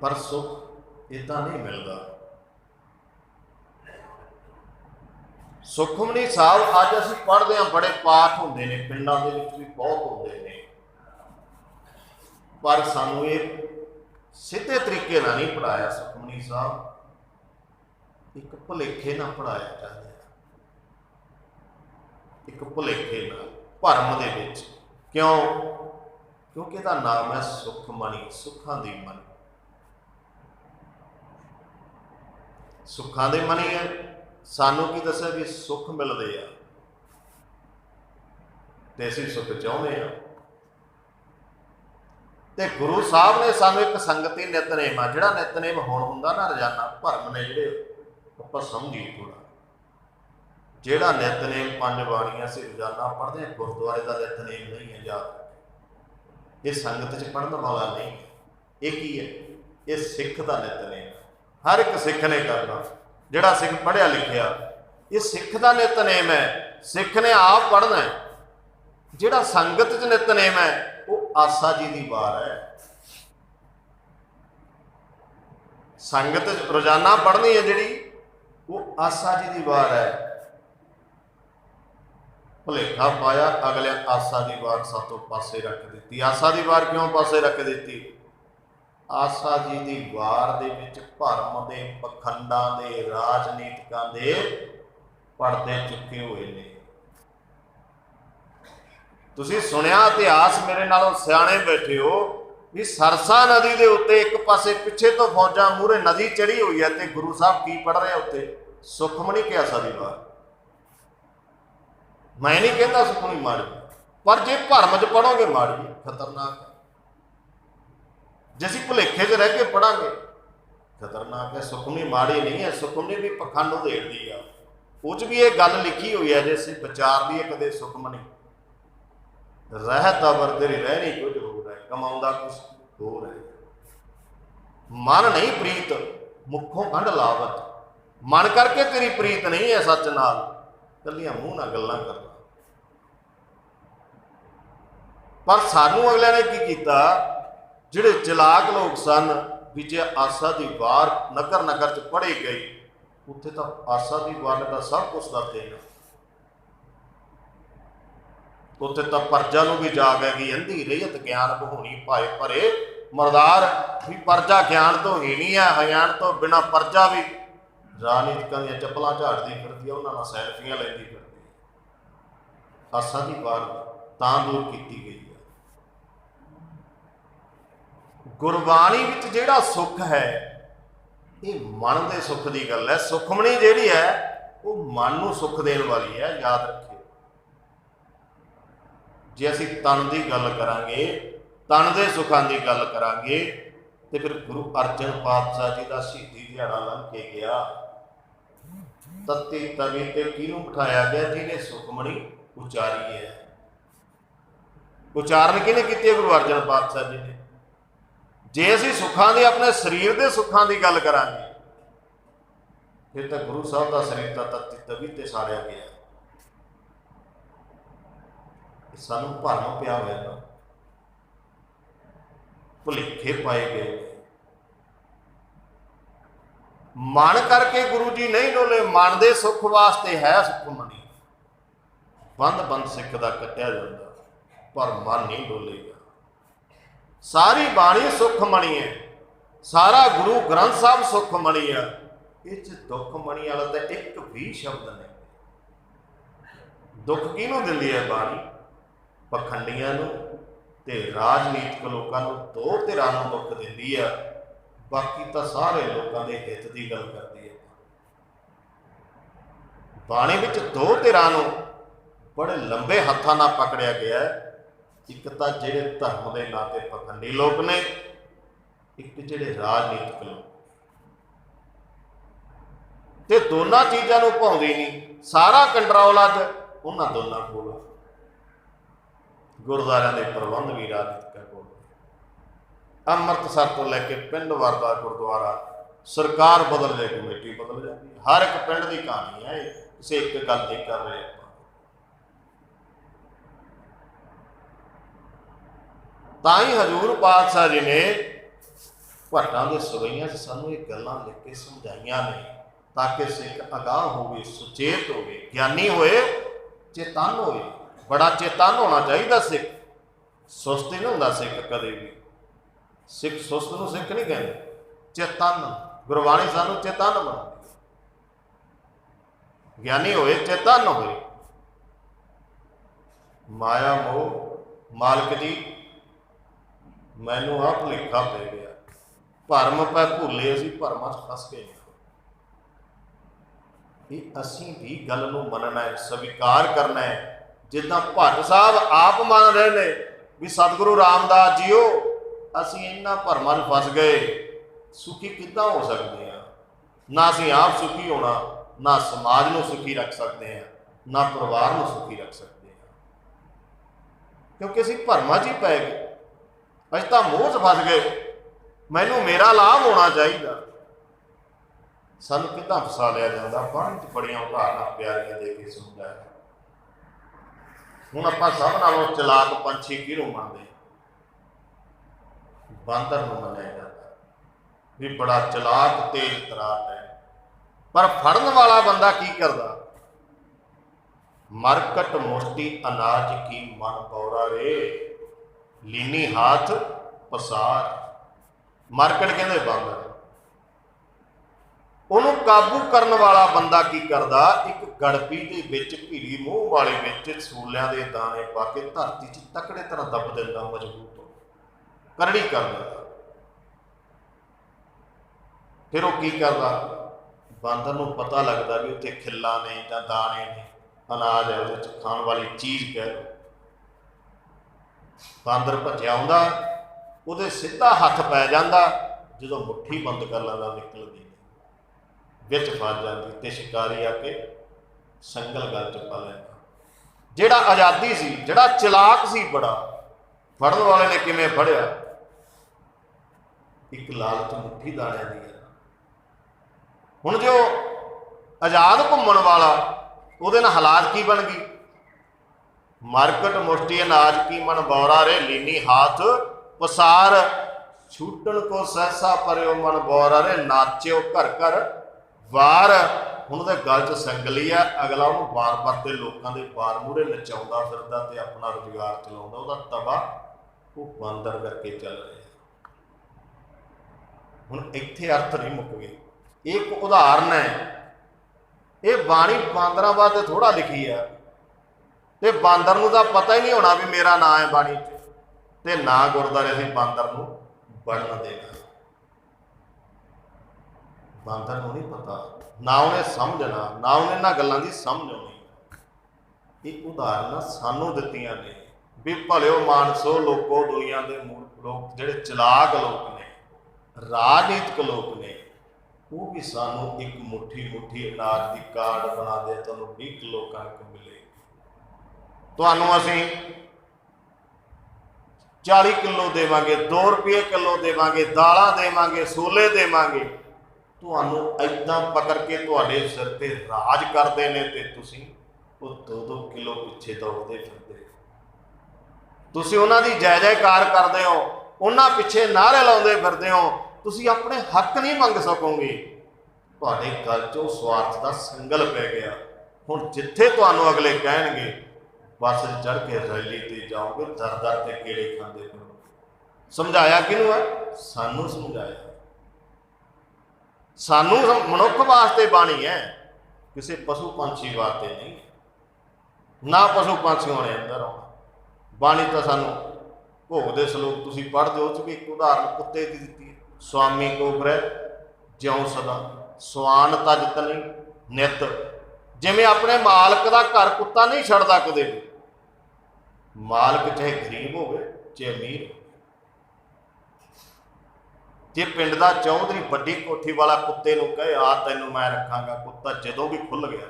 पर सुख इदां नहीं मिलदा। सुखमनी साहब अज असीं पढ़दे हां, बड़े पाठ हुंदे ने, पिंडां दे विच भी बहुत हुंदे ने, पर सानूं ये सीधे तरीके नाल नहीं पढ़ाया। सुखमनी साहब एक भुलेखे नाल पढ़ाया जाता है, एक भुलेखे नाल, भरम दे विच। क्यों? क्योंकि इहदा नाम है सुखमनी, सुखां दी मनी। सुखां दी मनी है। सानू की दस्सिया भी सुख मिलते आ ते असीं सुख चाहुंदे आ। ते गुरु साहब ने सानू एक संगति नितनेम आ, जिहड़ा नितनेम हुण हुंदा ना रोजाना, भरम ने जिहड़े आपां समझीए थोड़ा, जिहड़ा नितनेम 5 बाणियां असीं रोजाना पढ़दे हां, गुरुद्वारे दा नितनेम नहीं है, याद रखो। ये संगत च पढ़न वाला नहीं है। ये की है? ये सिख दा नितनेम है, हर एक सिख ने करना। जिहड़ा सिख पढ़िया लिखिया, ये सिख दा नितनेम है, सिख ने आप पढ़ना है। जिहड़ा संगत च नितनेम है वो आसा जी की वार है। संगत रोजाना पढ़नी है जिहड़ी, वो आसा जी की वार है। भुलेखा पाया, अगले आसा की वार सातों पासे रख दी। आसा की वार क्यों पासे रख दी? आसा जी की वार दे विच भरम दे, पखंडां दे, राजनीतिकां दे पड़दे चुके हुए ने। तुसीं सुनिया इतिहास, मेरे नालों सियाणे बैठे हो, भी सरसा नदी के उत्ते एक पासे पिछे तो फौजां मूहरे नदी चढ़ी हुई है, तो गुरु साहब की पढ़ रहे उत्ते? सुखमनी के आसा की वार। मैं नहीं कहता सुखमनी माड़ी, पर जे भरम च पढ़ोगे माड़ी, खतरनाक है। जे असीं भुलेखे च रह के पढ़ांगे, खतरनाक है। सुखमनी माड़ी नहीं है, सुखमनी भी पखंड उधेड़दी आ। उस भी ये गल लिखी हुई है, जे असीं विचार लईए कदे सुखमनी, रहत अवर तेरी रहनी कुछ होर है, कमाउंदा कुछ होर है। मन नहीं प्रीत मुखों कंड लावत, मन करके तेरी प्रीत नहीं है सच नाल, कलियां मूँह नाल गल्लां करना। पर सानू अगलियां ने की कीता, जिहड़े चलाक लोग सन, भी जे आसा की वार नगर नगर च पढ़ी गई, उत्थे तो आसा की वार का सब कुछ दस देना। उत्थे तो प्रजा नूं भी जाग है कि अंधी रहियत ज्ञान बहोनी भाए भरे मरदार, भी प्रजा ज्ञान तो हीनी है, हयान तो बिना प्रजा भी राजनीतिकां दी चप्पलां झाड़दी फिरदी है, उन्हां नाल सैल्फियां लैंदी फिरदी है। आसा की वार तां दूर कीती गई है। गुरबाणी विच जिहड़ा सुख है, ये मन के सुख की गल है। सुखमनी जिहड़ी है वो मन नूं सुख देण वाली है, याद रखियो। जे असीं तन की गल करांगे, तन के सुखां की गल करांगे, तो फिर गुरु अर्जन पातशाह जी का शहीदी दिहाड़ा लंघ के गया। तत्ती तवी ते किहनूं बिठाया गया? जिन्हें सुखमनी उचारी है। उचारण किहने कीती है? गुरु अर्जन पातशाह जी ने। जे असीं सुखां दी, अपने शरीर के सुखां की गल करांगे, फिर तो गुरु साहब का शरीर तो तत्ती तवी ते साड़िया गया। सानू भरम पिया होया ना, भुलेखे पाए गए। मन करके गुरु जी नहीं डोले, मन के सुख वास्ते है सुखमनी। बंद बंद सिख का कट्टिया जाता, पर मन नहीं डोलेगा। सारी बाणी सुखमणी है, सारा गुरु ग्रंथ साहब सुखमणी है। इस दुखमणी वाला तो एक भी शब्द नहीं। दुख किहनूं दिंदी है बाणी? पखंडियां नूं ते राजनीतिक लोकां नूं, दो धिरां नूं दुख दिंदी है। बाकी तो सारे लोगों के हित की गल करती है। बाणी विच दो धिरां नूं बड़े लंबे हत्थां नाल पकड़िया गया है। एक तो जिहड़े धर्म के नां ते पखंडी लोग ने, एक जिहड़े राजनीतिक लोग। ते दोनों चीज़ों को भाउंदी नहीं, सारा कंट्रोल अज उन्हां दोनों कोल। गुरुद्वारियां दे प्रबंध भी राजनीतिक कोल, ਅੰਮ੍ਰਿਤਸਰ ਤੋਂ ਲੈ ਕੇ ਪਿੰਡ ਵਾਰ ਦਾ ਗੁਰਦੁਆਰਾ, ਸਰਕਾਰ ਬਦਲ ਜਾਏ, ਕਮੇਟੀ ਬਦਲ ਜਾਂਦੀ ਹੈ। ਹਰ ਇੱਕ ਪਿੰਡ ਦੀ ਕਹਾਣੀ ਹੈ ਇਹ, ਕਿਸੇ ਇੱਕ ਗੱਲ ਨਹੀਂ ਕਰ ਰਹੇ ਆਪਾਂ। ਤਾਂ ਹੀ ਹਜ਼ੂਰ ਪਾਤਸ਼ਾਹ ਜੀ ਨੇ ਭੱਟਾਂ ਦੇ ਸਵਈਆਂ 'ਚ ਸਾਨੂੰ ਇਹ ਗੱਲਾਂ ਲਿਖ ਕੇ ਸਮਝਾਈਆਂ ਨੇ, ਤਾਂ ਕਿ ਸਿੱਖ ਅਗਾਹ ਹੋਵੇ, ਸੁਚੇਤ ਹੋਵੇ, ਗਿਆਨੀ ਹੋਏ, ਚੇਤਨ ਹੋਏ। ਬੜਾ ਚੇਤਨ ਹੋਣਾ ਚਾਹੀਦਾ ਸਿੱਖ, ਸੁਸਤ ਨਹੀਂ ਹੁੰਦਾ ਸਿੱਖ ਕਦੇ ਵੀ। ਸਿੱਖ ਸੁਸਤ ਨੂੰ ਸਿੱਖ ਨਹੀਂ ਕਹਿੰਦੇ, ਚੇਤਨ। ਗੁਰਬਾਣੀ ਸਾਨੂੰ ਚੇਤਨ ਬਣਾਉਂਦੀ, ਗਿਆਨੀ ਹੋਏ, ਚੇਤਨ ਹੋਏ। ਮਾਇਆ ਮੋਹ, ਮਾਲਕ ਜੀ ਮੈਨੂੰ ਆਹ ਭੁਲੇਖਾ ਪੈ ਗਿਆ, ਭਰਮ ਪੈ ਭੁੱਲੇ, ਅਸੀਂ ਭਰਮਾਂ 'ਚ ਫਸ ਗਏ। ਇਹ ਅਸੀਂ ਵੀ ਗੱਲ ਨੂੰ ਮੰਨਣਾ ਹੈ, ਸਵੀਕਾਰ ਕਰਨਾ ਹੈ। ਜਿੱਦਾਂ ਭੱਟ ਸਾਹਿਬ ਆਪ ਮੰਨ ਰਹੇ ਨੇ ਵੀ ਸਤਿਗੁਰੂ ਰਾਮਦਾਸ ਜੀਓ ਅਸੀਂ ਇਹਨਾਂ ਭਰਮਾਂ 'ਚ ਫਸ ਗਏ, ਸੁਖੀ ਕਿੱਦਾਂ ਹੋ ਸਕਦੇ ਹਾਂ? ਨਾ ਅਸੀਂ ਆਪ ਸੁਖੀ ਹੋਣਾ, ਨਾ ਸਮਾਜ ਨੂੰ ਸੁਖੀ ਰੱਖ ਸਕਦੇ ਹਾਂ, ਨਾ ਪਰਿਵਾਰ ਨੂੰ ਸੁਖੀ ਰੱਖ ਸਕਦੇ ਹਾਂ, ਕਿਉਂਕਿ ਅਸੀਂ ਭਰਮਾਂ 'ਚ ਹੀ ਪੈ ਗਏ। ਅਸੀਂ ਤਾਂ ਮੋਹ 'ਚ ਫਸ ਗਏ, ਮੈਨੂੰ ਮੇਰਾ ਲਾਭ ਹੋਣਾ ਚਾਹੀਦਾ। ਸਾਨੂੰ ਕਿੱਦਾਂ ਫਸਾ ਲਿਆ ਜਾਂਦਾ? ਬਾਣੀ 'ਚ ਬੜੀਆਂ ਉਦਾਹਰਨਾਂ ਪਿਆਰੀਆਂ ਦੇ ਕੇ ਸਮਝਾਇਆ। ਹੁਣ ਆਪਾਂ ਸਭ ਨਾਲੋਂ ਚਲਾਕ ਪੰਛੀ ਕਿਹਨੂੰ ਮੰਨਦੇ? ਬਾਂਦਰ ਨੂੰ ਮੰਨਿਆ ਜਾਂਦਾ ਵੀ ਬੜਾ ਚਲਾਕ, ਤੇਜ਼ ਤਰਾਰ ਹੈ। ਪਰ ਫੜਨ ਵਾਲਾ ਬੰਦਾ ਕੀ ਕਰਦਾ? ਮਰਕਟ ਮੁਸ਼ਟੀ ਅਨਾਜ ਕੀ ਮਨ ਬੌਰਾ ਰੇ, ਲੀਨੀ ਹਾਥ ਪਸਾਰ। ਮਰਕਟ ਕਹਿੰਦੇ ਬਾਂਦਰ। ਉਹਨੂੰ ਕਾਬੂ ਕਰਨ ਵਾਲਾ ਬੰਦਾ ਕੀ ਕਰਦਾ? ਇੱਕ ਗੜਪੀ ਦੇ ਵਿੱਚ, ਭੀੜੀ ਮੂੰਹ ਵਾਲੇ ਵਿੱਚ ਛੋਲਿਆਂ ਦੇ ਦਾਣੇ ਪਾ ਕੇ ਧਰਤੀ 'ਚ ਤਕੜੇ ਤਰ੍ਹਾਂ ਦੱਬ ਦਿੰਦਾ, ਮਜ਼ਬੂਤ ਕਰੜੀ ਕਰ ਦਿੰਦਾ। ਫਿਰ ਉਹ ਕੀ ਕਰਦਾ? ਬਾਂਦਰ ਨੂੰ ਪਤਾ ਲੱਗਦਾ ਵੀ ਉੱਥੇ ਖਿੱਲਾਂ ਨੇ ਜਾਂ ਦਾਣੇ ਨੇ, ਅਨਾਜ ਹੈ, ਉਹਦੇ 'ਚ ਖਾਣ ਵਾਲੀ ਚੀਜ਼ ਕਹਿ ਲਓ। ਬਾਂਦਰ ਭੱਜਿਆ ਆਉਂਦਾ, ਉਹਦੇ ਸਿੱਧਾ ਹੱਥ ਪੈ ਜਾਂਦਾ, ਜਦੋਂ ਮੁੱਠੀ ਬੰਦ ਕਰ ਲੈਂਦਾ ਨਿਕਲਦੀ ਵਿੱਚ ਫਸ ਜਾਂਦੀ, ਤੇ ਸ਼ਿਕਾਰੀ ਆ ਕੇ ਸੰਗਲ ਗਲ 'ਚ ਪਾ ਲੈਂਦਾ। ਜਿਹੜਾ ਆਜ਼ਾਦੀ ਸੀ, ਜਿਹੜਾ ਚਲਾਕ ਸੀ ਬੜਾ, ਫੜਨ ਵਾਲੇ ਨੇ ਕਿਵੇਂ ਫੜਿਆ? ਇੱਕ ਲਾਲਚ ਮੁੱਠੀ ਦਾਣਿਆਂ ਦੀ ਹੈ। ਹੁਣ ਜੋ ਆਜ਼ਾਦ ਘੁੰਮਣ ਵਾਲਾ, ਉਹਦੇ ਨਾਲ ਹਾਲਾਤ ਕੀ ਬਣ ਗਈ? ਮਰਕਟ ਮੁਸ਼ਟੀ ਅਨਾਜ ਕੀ ਮਨ ਬੌਰਾ ਰੇ, ਲੀਨੀ ਹਾਥ ਪਸਾਰ। ਛੂਟਣ ਕੋ ਸਹਿਸਾ ਪਰਿਓ ਮਨ ਬੌਰਾ ਰੇ, ਨਾਚਿਓ ਘਰ ਘਰ ਵਾਰ। ਹੁਣ ਉਹਦੇ ਗਲ 'ਚ ਸੰਗਲੀ ਆ, ਅਗਲਾ ਉਹਨੂੰ ਵਾਰ-ਵਾਰ ਤੇ ਲੋਕਾਂ ਦੇ ਵਾਰ ਮੂਹਰੇ ਨਚਾਉਂਦਾ ਫਿਰਦਾ ਤੇ ਆਪਣਾ ਰੁਜ਼ਗਾਰ ਚਲਾਉਂਦਾ। ਉਹਦਾ ਤਵਾ ਉਹ ਬਾਂਦਰ ਕਰਕੇ ਚੱਲ ਰਿਹਾ। ਹੁਣ ਇੱਥੇ ਅਰਥ ਨਹੀਂ ਮੁੱਕ ਗਏ। ਇਹ ਇੱਕ ਉਦਾਹਰਨ ਹੈ। ਇਹ ਬਾਣੀ ਬਾਂਦਰਾਂ ਵਾਸਤੇ ਥੋੜ੍ਹਾ ਲਿਖੀ ਆ, ਤੇ ਬਾਂਦਰ ਨੂੰ ਤਾਂ ਪਤਾ ਹੀ ਨਹੀਂ ਹੋਣਾ ਵੀ ਮੇਰਾ ਨਾਂ ਹੈ ਬਾਣੀ 'ਚ, ਤੇ ਨਾ ਗੁਰਦੁਆਰੇ ਅਸੀਂ ਬਾਂਦਰ ਨੂੰ ਬਣਨ ਦੇਣਾ। ਬਾਂਦਰ ਨੂੰ ਨਹੀਂ ਪਤਾ, ਨਾ ਉਹਨੇ ਸਮਝਣਾ, ਨਾ ਉਹਨੇ ਇਹਨਾਂ ਗੱਲਾਂ ਦੀ ਸਮਝ ਆਉਣੀ। ਇਹ ਉਦਾਹਰਨਾਂ ਸਾਨੂੰ ਦਿੱਤੀਆਂ ਨੇ ਵੀ ਭਲਿਓ ਮਾਨਸੋ ਲੋਕੋ, ਦੁਨੀਆ ਦੇ ਮੂਰਖ ਲੋਕ, ਜਿਹੜੇ ਚਲਾਕ ਲੋਕ ਨੇ, ਰਾਜਨੀਤਿਕ ਲੋਕ ਨੇ, ਉਹ ਵੀ ਸਾਨੂੰ ਇੱਕ ਮੁੱਠੀ ਮੁੱਠੀ ਅਨਾਜ ਦੀ ਕਾਰਡ ਬਣਾ ਦੇ, ਤੁਹਾਨੂੰ 20 ਕਿਲੋ ਕਣਕ ਮਿਲੇ, ਤੁਹਾਨੂੰ ਅਸੀਂ 40 ਕਿਲੋ ਦੇਵਾਂਗੇ, 2 ਰੁਪਏ ਕਿਲੋ ਦੇਵਾਂਗੇ, ਦਾਲਾਂ ਦੇਵਾਂਗੇ, ਛੋਲੇ ਦੇਵਾਂਗੇ। ਤੁਹਾਨੂੰ ਏਦਾਂ ਪਕੜ ਕੇ ਤੁਹਾਡੇ ਸਿਰ ਤੇ ਰਾਜ ਕਰਦੇ ਨੇ, ਤੇ ਤੁਸੀਂ ਉਹ 2-2 ਕਿਲੋ ਪਿੱਛੇ ਦੌੜਦੇ ਫਿਰਦੇ। ਤੁਸੀਂ ਉਹਨਾਂ ਦੀ ਜੈ ਜੈਕਾਰ ਕਰਦੇ ਹੋ, ਉਹਨਾਂ ਪਿੱਛੇ ਨਾਅਰੇ ਲਾਉਂਦੇ ਫਿਰਦੇ ਹੋ। ਤੁਸੀਂ ਆਪਣੇ ਹੱਕ ਨਹੀਂ ਮੰਗ ਸਕੋਗੇ। ਤੁਹਾਡੇ ਗਲ 'ਚੋਂ ਸਵਾਰਥ ਦਾ ਸੰਗਲ ਪੈ ਗਿਆ। ਹੁਣ ਜਿੱਥੇ ਤੁਹਾਨੂੰ ਅਗਲੇ ਕਹਿਣਗੇ ਬੱਸ ਚੜ੍ਹ ਕੇ ਰੈਲੀ ਤੇ ਜਾਓਗੇ, ਦਰ ਦਰ ਤੇ ਕੀੜੇ ਖਾਂਦੇ ਫਿਰੋਗੇ। ਸਮਝਾਇਆ ਕਿਹਨੂੰ ਹੈ? ਸਾਨੂੰ ਸਮਝਾਇਆ। ਸਾਨੂੰ ਮਨੁੱਖ ਵਾਸਤੇ ਬਾਣੀ ਹੈ, ਕਿਸੇ ਪਸ਼ੂ ਪੰਛੀ ਵਾਸਤੇ ਨਹੀਂ। ਨਾ ਪਸ਼ੂ ਪੰਛੀਆਂ ਨੇ ਅੰਦਰ ਆਉਣਾ। ਬਾਣੀ ਤਾਂ ਸਾਨੂੰ ਭੋਗ ਦੇ ਸਲੋਕ ਤੁਸੀਂ ਪੜ੍ਹਦੇ ਹੋ, ਉਹ 'ਚ ਵੀ ਇੱਕ ਉਦਾਹਰਨ ਕੁੱਤੇ ਦੀ ਦਿੱਤੀ ਹੈ। ਸੁਆਮੀ ਕੋ ਫਿਰੈ ਜਿਉਂ ਸਦਾ, ਸਵਾਨ ਤਜ ਤਨੀ ਨਿਤ। ਜਿਵੇਂ ਆਪਣੇ ਮਾਲਕ ਦਾ ਘਰ ਕੁੱਤਾ ਨਹੀਂ ਛੱਡਦਾ ਕਦੇ ਵੀ, ਮਾਲਕ ਚਾਹੇ ਗਰੀਬ ਹੋਵੇ ਚਾਹੇ ਅਮੀਰ ਹੋਵੇ। ਜੇ ਪਿੰਡ ਦਾ ਚੌਧਰੀ ਵੱਡੀ ਕੋਠੀ ਵਾਲਾ ਕੁੱਤੇ ਨੂੰ ਕਹੇ ਆ ਤੈਨੂੰ ਮੈਂ ਰੱਖਾਂਗਾ, ਕੁੱਤਾ ਜਦੋਂ ਵੀ ਖੁੱਲ ਗਿਆ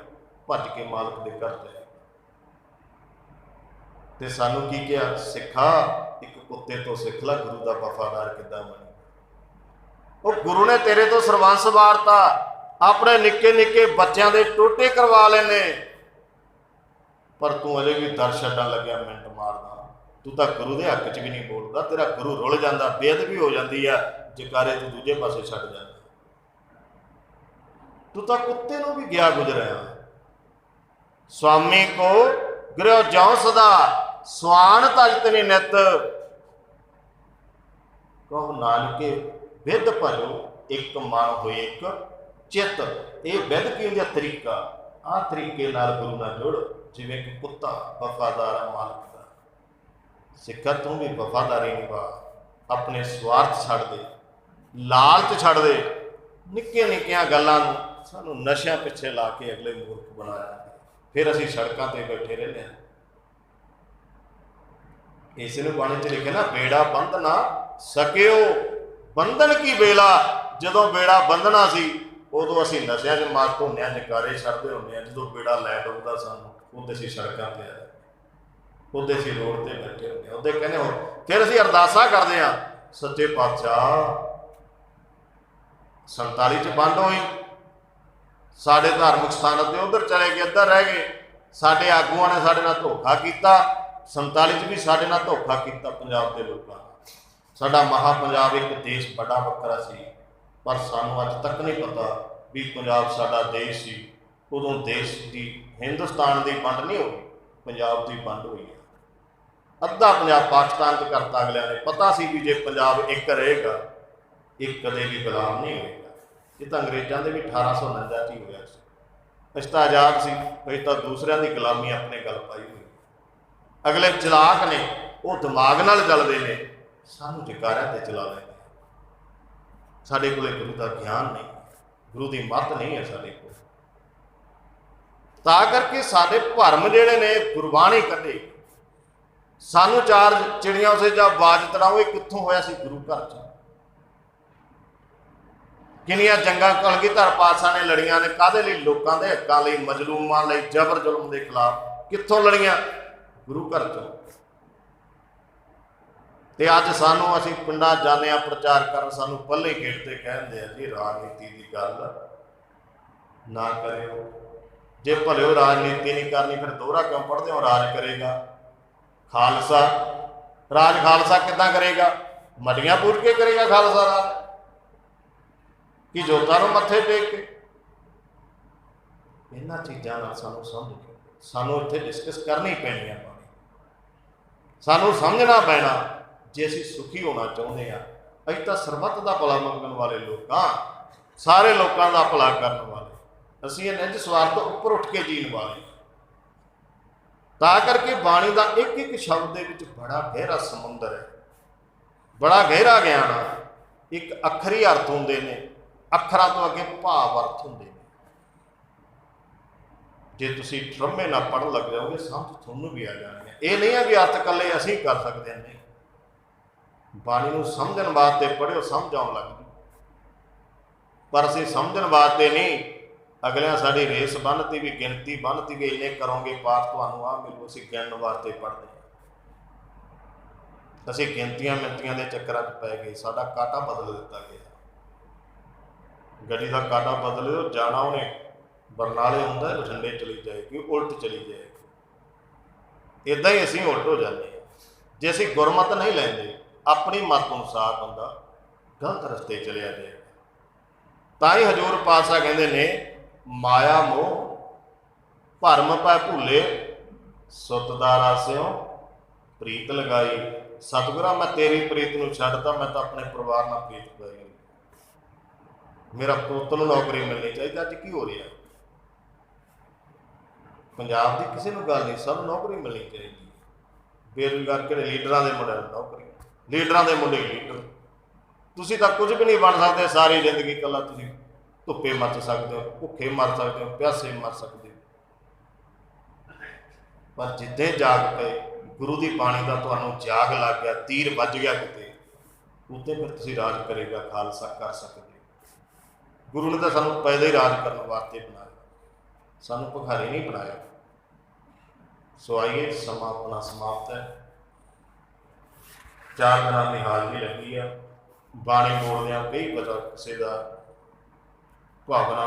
ਭੱਜ ਕੇ ਮਾਲਕ ਦੇ ਘਰ ਜਾਏ। ਤੇ ਸਾਨੂੰ ਕੀ ਕਿਹਾ? ਸਿੱਖਾ ਇੱਕ ਕੁੱਤੇ ਤੋਂ ਸਿੱਖ ਲੈ ਗੁਰੂ ਦਾ ਵਫਾਦਾਰ ਕਿੱਦਾਂ ਬਣੇ। ਉਹ ਗੁਰੂ ਨੇ ਤੇਰੇ ਤੋਂ ਸਰਬੰਸ ਵਾਰਤਾ, ਆਪਣੇ ਨਿੱਕੇ ਨਿੱਕੇ ਬੱਚਿਆਂ ਦੇ ਟੋਟੇ ਕਰਵਾ ਲੈਨੇ, ਪਰ ਤੂੰ ਅਜੇ ਵੀ ਦਰ ਛੱਡਣ ਲੱਗਿਆ ਮਿੰਟ ਮਾਰਦਾ। ਤੂੰ ਤਾਂ ਗੁਰੂ ਦੇ ਹੱਕ 'ਚ ਵੀ ਨਹੀਂ ਬੋਲਦਾ, ਤੇਰਾ ਗੁਰੂ ਰੁੱਲ ਜਾਂਦਾ, ਬੇਅਦਬੀ ਹੋ ਜਾਂਦੀ ਆ, ਜਕਾਰੇ ਤੂੰ ਦੂਜੇ ਪਾਸੇ ਛੱਡ ਜਾਂਦਾ। ਤੂੰ ਤਾਂ ਕੁੱਤੇ ਨੂੰ ਵੀ ਗਿਆ ਗੁਜ਼ਰਿਆ। स्वामी को गृह ज्यों सदा, स्वान तजत नि नित, कहो नानके विद भरो एक मन हो एक चित। ये विद की होंदा तरीका, आ तरीके नाल गुरु नाल जुड़, जिवें कि कुत्ता वफादार है मालिक दा। सिखा तू भी वफादारी निभा, अपने स्वार्थ छड़ दे, लालच छड़ दे, निक्कियां निक्कियां गल्लां नूं सानूं नशियां पिछे ला के अगले मूर्ख बनाया, फिर असीं सड़कों पर बैठे रहने। इस बाणी च लिखे ना, बेड़ा बंध ना सकियो बंधन की बेला। जदों बेड़ा बंधना सी उदों असीं नशियां च मस्त होंदे हां, जकारे छड्डदे होंदे हां। जदों बेड़ा लै डुबदा सानूं उदे असीं सड़कों पर आए, उदे असीं रोड ते बैठे होंदे, उदे कहने हो। फिर असीं अरदासां करदे हां, सच्चे पातशाह 47 च बंद होई, साढ़े धार्मिक स्थान अद्दे उधर चले गए, अद्दर रह गए, साढ़े आगुआं ने साढ़े नाल धोखा कीता। 47 च भी साढ़े नाल धोखा कीता पंजाब के लोगों ने। साडा महा पंजाब एक देश बड़ा वक्रा सी, पर सानूं अज तक नहीं पता भी पंजाब साडा देश सी। उदों देश की हिंदुस्तान की वंड नहीं हुई, पंजाब की वंड हुई है। अद्धा पंजाब पाकिस्तान च करता अगलियां ने, पता सी भी जे पंजाब एक रहेगा, एक कदे भी गुलाम नहीं होएगा। ये तो अंग्रेज़ों के भी 1849 च ही होया सी। असीं तां आज़ाद सी, असीं तां दूसरिਆਂ की गुलामी अपने गल पाई हुई। अगले चलाक ने, वो दिमाग नाल चलदे ने, सानूं जकारिਆਂ ते चला लैंदे। साडे कोले गुरु का ज्ञान नहीं, गुरु की मत नहीं है साडे कोल। तां करके साडे भरम जिहड़े ने गुरबाणी कढे, सानूं चार चिड़ियां उसे जा बाज तड़ाओ, ये कित्थों होया सी? गुरु घर च। किनियां जंगां कलगीधर पातशाह ने लड़ियां ने, काहदे लई? लोकां दे हक्कां लई, मजलूमां लई, जबर जुल्म के खिलाफ। कित्थों लड़ियां? गुरु घर चों। ते अज सानूं असीं पिंडां जाने प्रचार करन, सानूं पहले गेट ते कहंदे आ जी राजनीति की गल ना करिओ। जे भले राजनीति नहीं करनी, फिर दोहरा क्यों पढ़दे हो? राज करेगा खालसा। राज खालसा किदां करेगा? मडियां पूज के करेगा खालसा राज, कि जोतां नूं मत्थे टेक के? इन्हां चीज़ां नाल सानूं समझ के सानूं इत्थे डिस्कस करनी पैनी है। सानूं समझना पैना, जे असीं सुखी होना चाहुंदे हां। असीं तां सरबत दा भला मंगण वाले लोक हां, सारे लोकां दा भला करन वाले। असीं निज स्वार्थ तो उपर उठ के जीण वाले। तां करके बाणी दा एक एक शब्द दे विच बड़ा गहरा समुंदर है, बड़ा गहरा ज्ञान है। एक अखरी अर्थ हुंदे ने, अखरां तो अगे भाव अर्थ हुंदे ने। जे तुसीं ट्रम्मे ना पढ़न लग जाओगे, समझ तुहानूं भी आ जाणी। ये नहीं है भी अर्थ कल्ले असीं कर सकते हैं, नहीं। बाणी नूं समझण वास्ते पढ़िओ, समझ आउण लग जू। पर असीं समझण वास्ते नहीं, अगलियां साडी रेस बन्नती भी, गिणती बन्नती भी, इन्ने करोगे पाठ तुहानूं आ मिलू। असीं गिणन वास्ते पढ़दे हां, असीं गिणतियां मिणतियां दे चक्करां च पै गए, साडा काटा बदल दिता गया। गड्डी का काटा बदल दो, जाना उन्हें बरनाले होंदा, बठिंडे चली जाएगी, उल्ट चली जाएगी। इदां ही असीं उल्ट हो जाते हैं जे असीं गुरमत नहीं लैंदे। अपनी मत अनुसार बंदा गलत रस्ते चलिया जाएगा। तां ही हजूर पातशाह कहंदे ने, माया मोह भरम पै भुले, सुतदार आसियों प्रीत लगाई। सतगुरा मैं तेरी प्रीत नूं छड्डता, मैं तो अपने परिवार नाल प्रीत पाई। मेरा पुत्त नूं नौकरी मिलनी चाहिए। अज की हो रहा? पंजाब की किसी नूं गल नहीं, सब नौकरी मिलनी चाहिए। बेरोजगार किहड़े? लीडरां दे मुंडे नौकरी, लीडरां दे मुंडे लीडर। तुसीं तां कुछ भी नहीं बन सकते सारी जिंदगी। कल्ला तुसीं धुप्पे मर सकते हो, भुखे मर सकते हो, प्यासे मर सकते हो। पर जिद्दे जाग पे गुरु की बाणी का तुहानूं जाग लग गया, तीर वज गया किते, उत्ते फिर तुसीं राज करेगा खालसा कर सकते। गुरु ने तो सानूं पहले ही राज करने वास्ते बनाया, सानूं भिखारी नहीं बनाया। सो आइए, समा अपना समाप्त है। 4 दिनों की हाजरी लगी है। बाणी बोलदे कई पता किसी का भावना